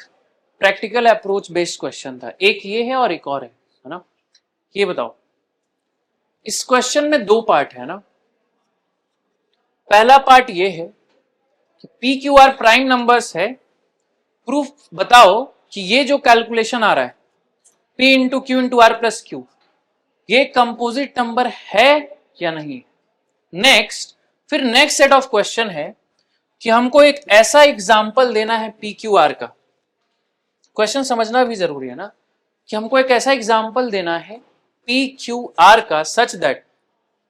प्रैक्टिकल अप्रोच बेस्ड क्वेश्चन था, एक ये है और एक और है ना। ये बताओ, इस क्वेश्चन में दो पार्ट है ना, पहला पार्ट ये है कि p Q R prime numbers है, प्रूफ बताओ कि ये जो कैलकुलेशन आ रहा है P into q into r plus q, ये कंपोजिट नंबर है या नहीं। नेक्स्ट, फिर नेक्स्ट सेट ऑफ क्वेश्चन है कि हमको एक ऐसा एग्जाम्पल देना है पी क्यू आर का, क्वेश्चन समझना भी जरूरी है ना, कि हमको एक ऐसा एग्जाम्पल देना है पी क्यू आर का सच दैट,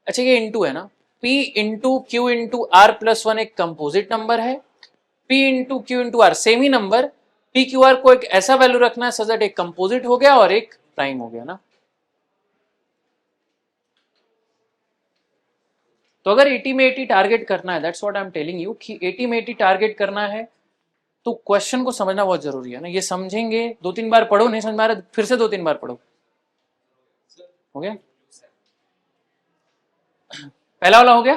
अच्छा ये इंटू है ना, P into q into r plus 1 एक कंपोजिट नंबर है, P into q into r same ही नंबर, पी क्यू आर को एक ऐसा वैल्यू रखना है सच दैट एक कंपोजिट हो गया और एक प्राइम हो गया ना। तो अगर 80 में 80 टारगेट करना है, that's what I am telling you, कि 80 में 80 टारगेट करना है तो क्वेश्चन को समझना बहुत जरूरी है ना। ये समझेंगे, 2-3 बार पढ़ो, नहीं समझ में आ रहा फिर से 2-3 बार पढ़ो, हो गया। पहला वाला हो गया,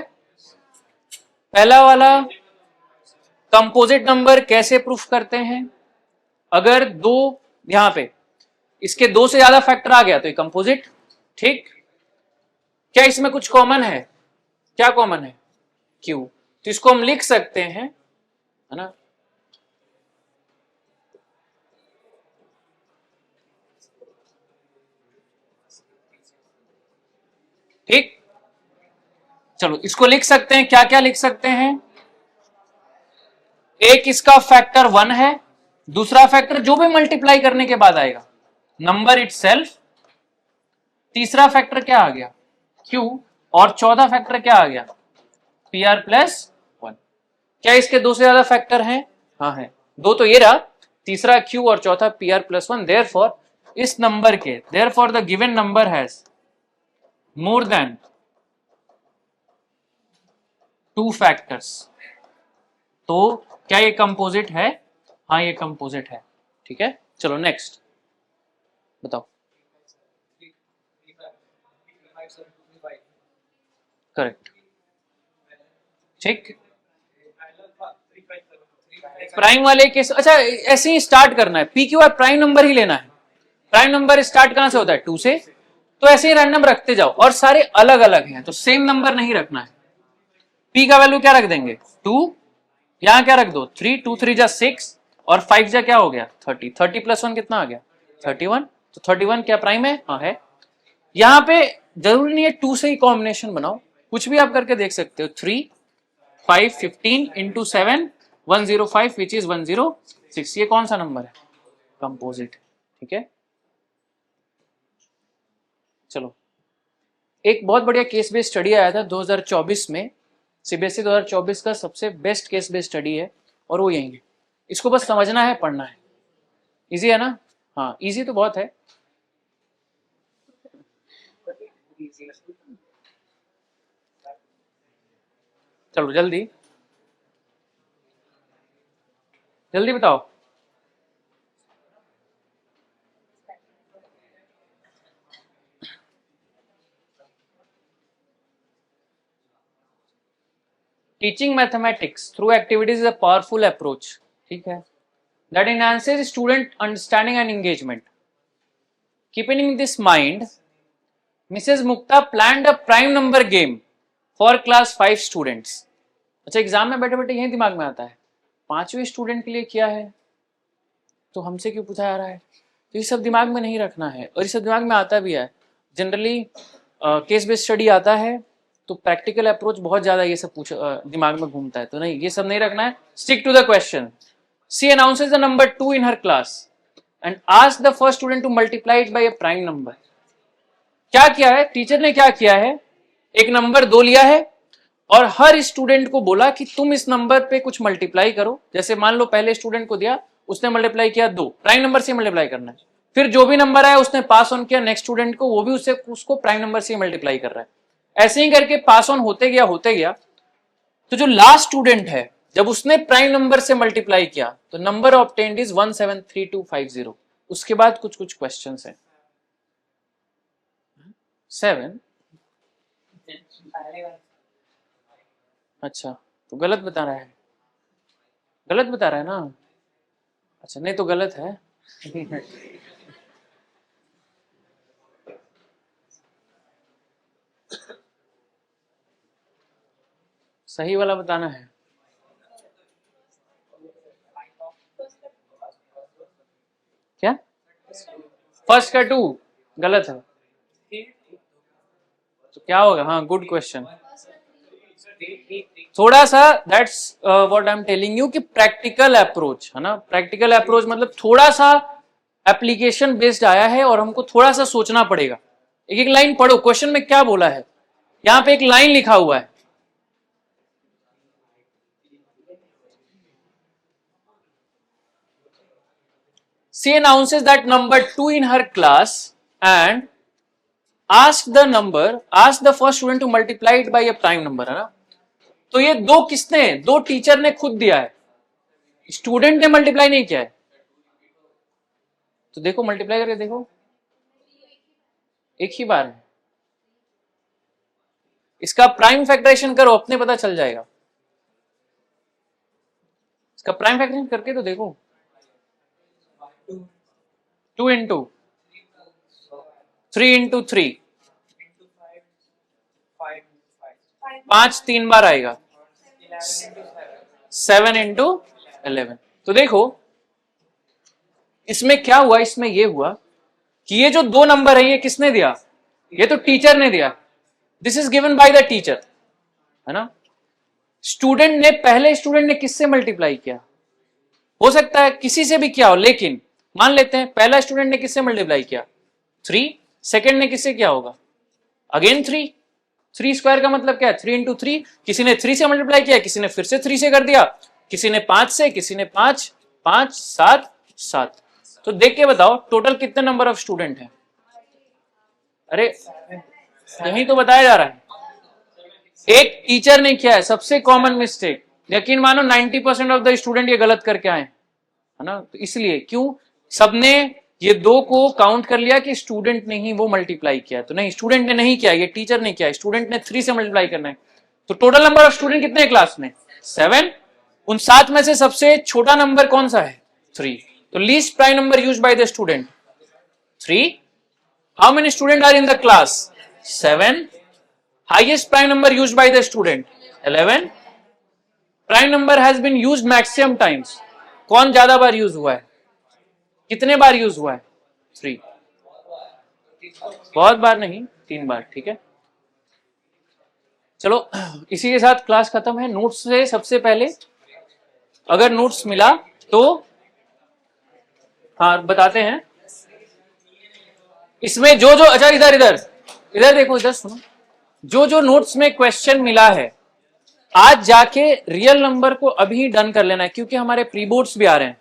पहला वाला कंपोजिट नंबर कैसे प्रूफ करते हैं, अगर दो यहां पे इसके 2 से ज्यादा फैक्टर आ गया तो ये कंपोजिट, ठीक। क्या इसमें कुछ कॉमन है, क्या कॉमन है, Q। तो इसको हम लिख सकते हैं, है ना, ठीक। चलो इसको लिख सकते हैं, क्या क्या लिख सकते हैं, एक इसका फैक्टर 1 है, दूसरा फैक्टर जो भी मल्टीप्लाई करने के बाद आएगा नंबर इटसेल्फ, तीसरा फैक्टर क्या आ गया Q, और चौथा फैक्टर क्या आ गया PR प्लस 1। क्या इसके दो से ज्यादा फैक्टर हैं? हाँ है, दो तो ये रहा, तीसरा Q और चौथा PR प्लस 1। देयरफॉर इस नंबर के, therefore the given number has more than 2 factors. तो क्या ये कंपोजिट है? हाँ ये कंपोजिट है, ठीक है। चलो नेक्स्ट बताओ। करेक्ट, ठीक। प्राइम वाले केस, अच्छा ऐसे ही स्टार्ट करना है, P Q R prime number ही लेना है। प्राइम नंबर स्टार्ट कहां से होता है? 2 से। तो ऐसे ही रैंडम रखते जाओ, और सारे अलग अलग हैं तो सेम नंबर नहीं रखना है। पी का वैल्यू क्या रख देंगे 2, यहां क्या रख दो 3, 2 3 जा 6 और 5 जा क्या हो गया 30, 30 प्लस 1 कितना आ गया 31। तो 31 क्या प्राइम है? हाँ है। यहां पे जरूरी नहीं है 2 से ही कॉम्बिनेशन बनाओ, कुछ भी आप करके देख सकते हो। 3 5 15 इंटू 7 105 विच इज 106। ये कौन सा नंबर है? कंपोजिट, ठीक है। चलो एक बहुत बढ़िया केस बेस्ड स्टडी आया था 2024 में, सीबीएसई 2024 का सबसे बेस्ट केस बेस्ड स्टडी है, और वो यही है। इसको बस समझना है, पढ़ना है। इजी है ना? हाँ इजी तो बहुत है। चलो जल्दी जल्दी बताओ। Teaching mathematics through activities is a powerful approach, ठीक है, that enhances student understanding and engagement. Keeping in this mind, Mrs. Mukta planned a prime number game for class 5 students. अच्छा एग्जाम में बैठे बैठे यही दिमाग में आता है, 5वें स्टूडेंट के लिए किया है तो हमसे क्यों पूछा जा रहा है। तो ये सब दिमाग में नहीं रखना है, और ये सब दिमाग में आता भी है। जनरली केस बेस्ड स्टडी आता है तो प्रैक्टिकल अप्रोच बहुत ज्यादा ये सब दिमाग में घूमता है, तो नहीं ये सब नहीं रखना है। Stick to the question. She announces the number 2 in her class and asks the first student to multiply it by a prime number. क्या किया है टीचर ने? क्या किया है, एक नंबर 2 लिया है और हर स्टूडेंट को बोला कि तुम इस नंबर पे कुछ मल्टीप्लाई करो। जैसे मान लो पहले स्टूडेंट को दिया, उसने मल्टीप्लाई किया 2, प्राइम नंबर से मल्टीप्लाई करना है। फिर जो भी नंबर आया उसने पास ऑन किया नेक्स्ट स्टूडेंट को, वो भी उसको प्राइम नंबर से मल्टीप्लाई कर रहा है। ऐसे ही करके पास ऑन होते गया। तो जो लास्ट स्टूडेंट है जब उसने प्राइम नंबर से मल्टीप्लाई किया तो नंबर ऑब्टेन्ड इज 173250। उसके बाद कुछ क्वेश्चंस हैं। 7, अच्छा तो गलत बता रहा है, गलत बता रहा है ना? अच्छा नहीं तो गलत है। सही वाला बताना है। क्या? फर्स्ट का 2 गलत है तो क्या होगा? हाँ गुड क्वेश्चन। थोड़ा सा that's what I am telling you कि प्रैक्टिकल अप्रोच है ना। प्रैक्टिकल अप्रोच मतलब थोड़ा सा एप्लीकेशन बेस्ड आया है और हमको थोड़ा सा सोचना पड़ेगा। एक एक लाइन पढ़ो, क्वेश्चन में क्या बोला है। यहां पे एक लाइन लिखा हुआ है, she announces that number 2 in her class and ask the first student to multiply it by a prime number, है ना। तो ये दो किसने? दो टीचर ने खुद दिया है, स्टूडेंट ने मल्टीप्लाई नहीं किया है। तो देखो मल्टीप्लाई करके देखो, एक ही बार है। इसका प्राइम फैक्टराइजेशन करो, अपने पता चल जाएगा। इसका प्राइम फैक्टराइजेशन करके तो देखो, 2 इंटू 3 इंटू 3, 5 3 बार आएगा 7 इंटू 11। तो देखो इसमें क्या हुआ, इसमें ये हुआ कि ये जो दो नंबर है ये किसने दिया, ये तो टीचर ने दिया। This is given by the teacher, है ना। स्टूडेंट ने, पहले स्टूडेंट ने किससे मल्टीप्लाई किया, हो सकता है किसी से भी किया हो, लेकिन मान लेते हैं पहला स्टूडेंट ने किससे मल्टीप्लाई किया 3, सेकेंड ने किससे किया होगा अगेन 3। 3 स्क्वायर का मतलब क्या है 3 इंटू 3। किसी ने 3 से मल्टीप्लाई किया, किसी ने फिर से 3 से कर दिया, किसी ने 5 से, किसी ने 5, 5 7 7। तो देख के बताओ टोटल कितने नंबर ऑफ स्टूडेंट है। अरे यही तो बताया जा रहा है, एक टीचर ने किया है, सबसे कॉमन मिस्टेक। यकीन मानो 90% ऑफ द स्टूडेंट ये गलत करके आए, है ना। तो इसलिए क्यों सबने ये दो को काउंट कर लिया कि स्टूडेंट ने ही वो मल्टीप्लाई किया, तो नहीं, स्टूडेंट ने नहीं किया, ये टीचर ने किया। स्टूडेंट ने 3 से मल्टीप्लाई करना है। तो टोटल नंबर ऑफ स्टूडेंट कितने हैं क्लास में 7। उन 7 में से सबसे छोटा नंबर कौन सा है 3। तो least prime number used by the student 3। How many student are in the class 7। Highest prime number used by the student 11। Prime number has been used maximum times, कौन ज्यादा बार यूज हुआ है, कितने बार यूज हुआ है 3। बहुत बार नहीं, 3 बार, ठीक है। चलो इसी के साथ क्लास खत्म है। नोट्स से सबसे पहले अगर नोट्स मिला तो हाँ बताते हैं। इसमें जो जो, अच्छा इधर इधर इधर देखो, इधर सुनो, जो जो नोट्स में क्वेश्चन मिला है आज जाके रियल नंबर को अभी डन कर लेना है, क्योंकि हमारे प्री बोर्ड्स भी आ रहे हैं।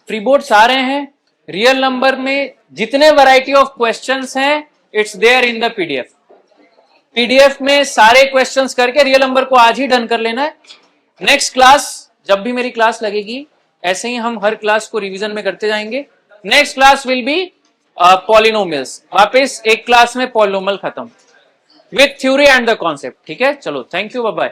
प्री बोर्ड्स आ रहे हैं, रियल नंबर में जितने वैरायटी ऑफ क्वेश्चंस हैं it's there in the PDF. PDF में सारे क्वेश्चंस करके रियल नंबर को आज ही डन कर लेना है। नेक्स्ट क्लास, जब भी मेरी क्लास लगेगी ऐसे ही हम हर क्लास को रिवीजन में करते जाएंगे। Next class will be polynomials, वापस एक क्लास में पॉलिनोमियल खत्म with theory and the concept, ठीक है। चलो थैंक यू, बाय बाय।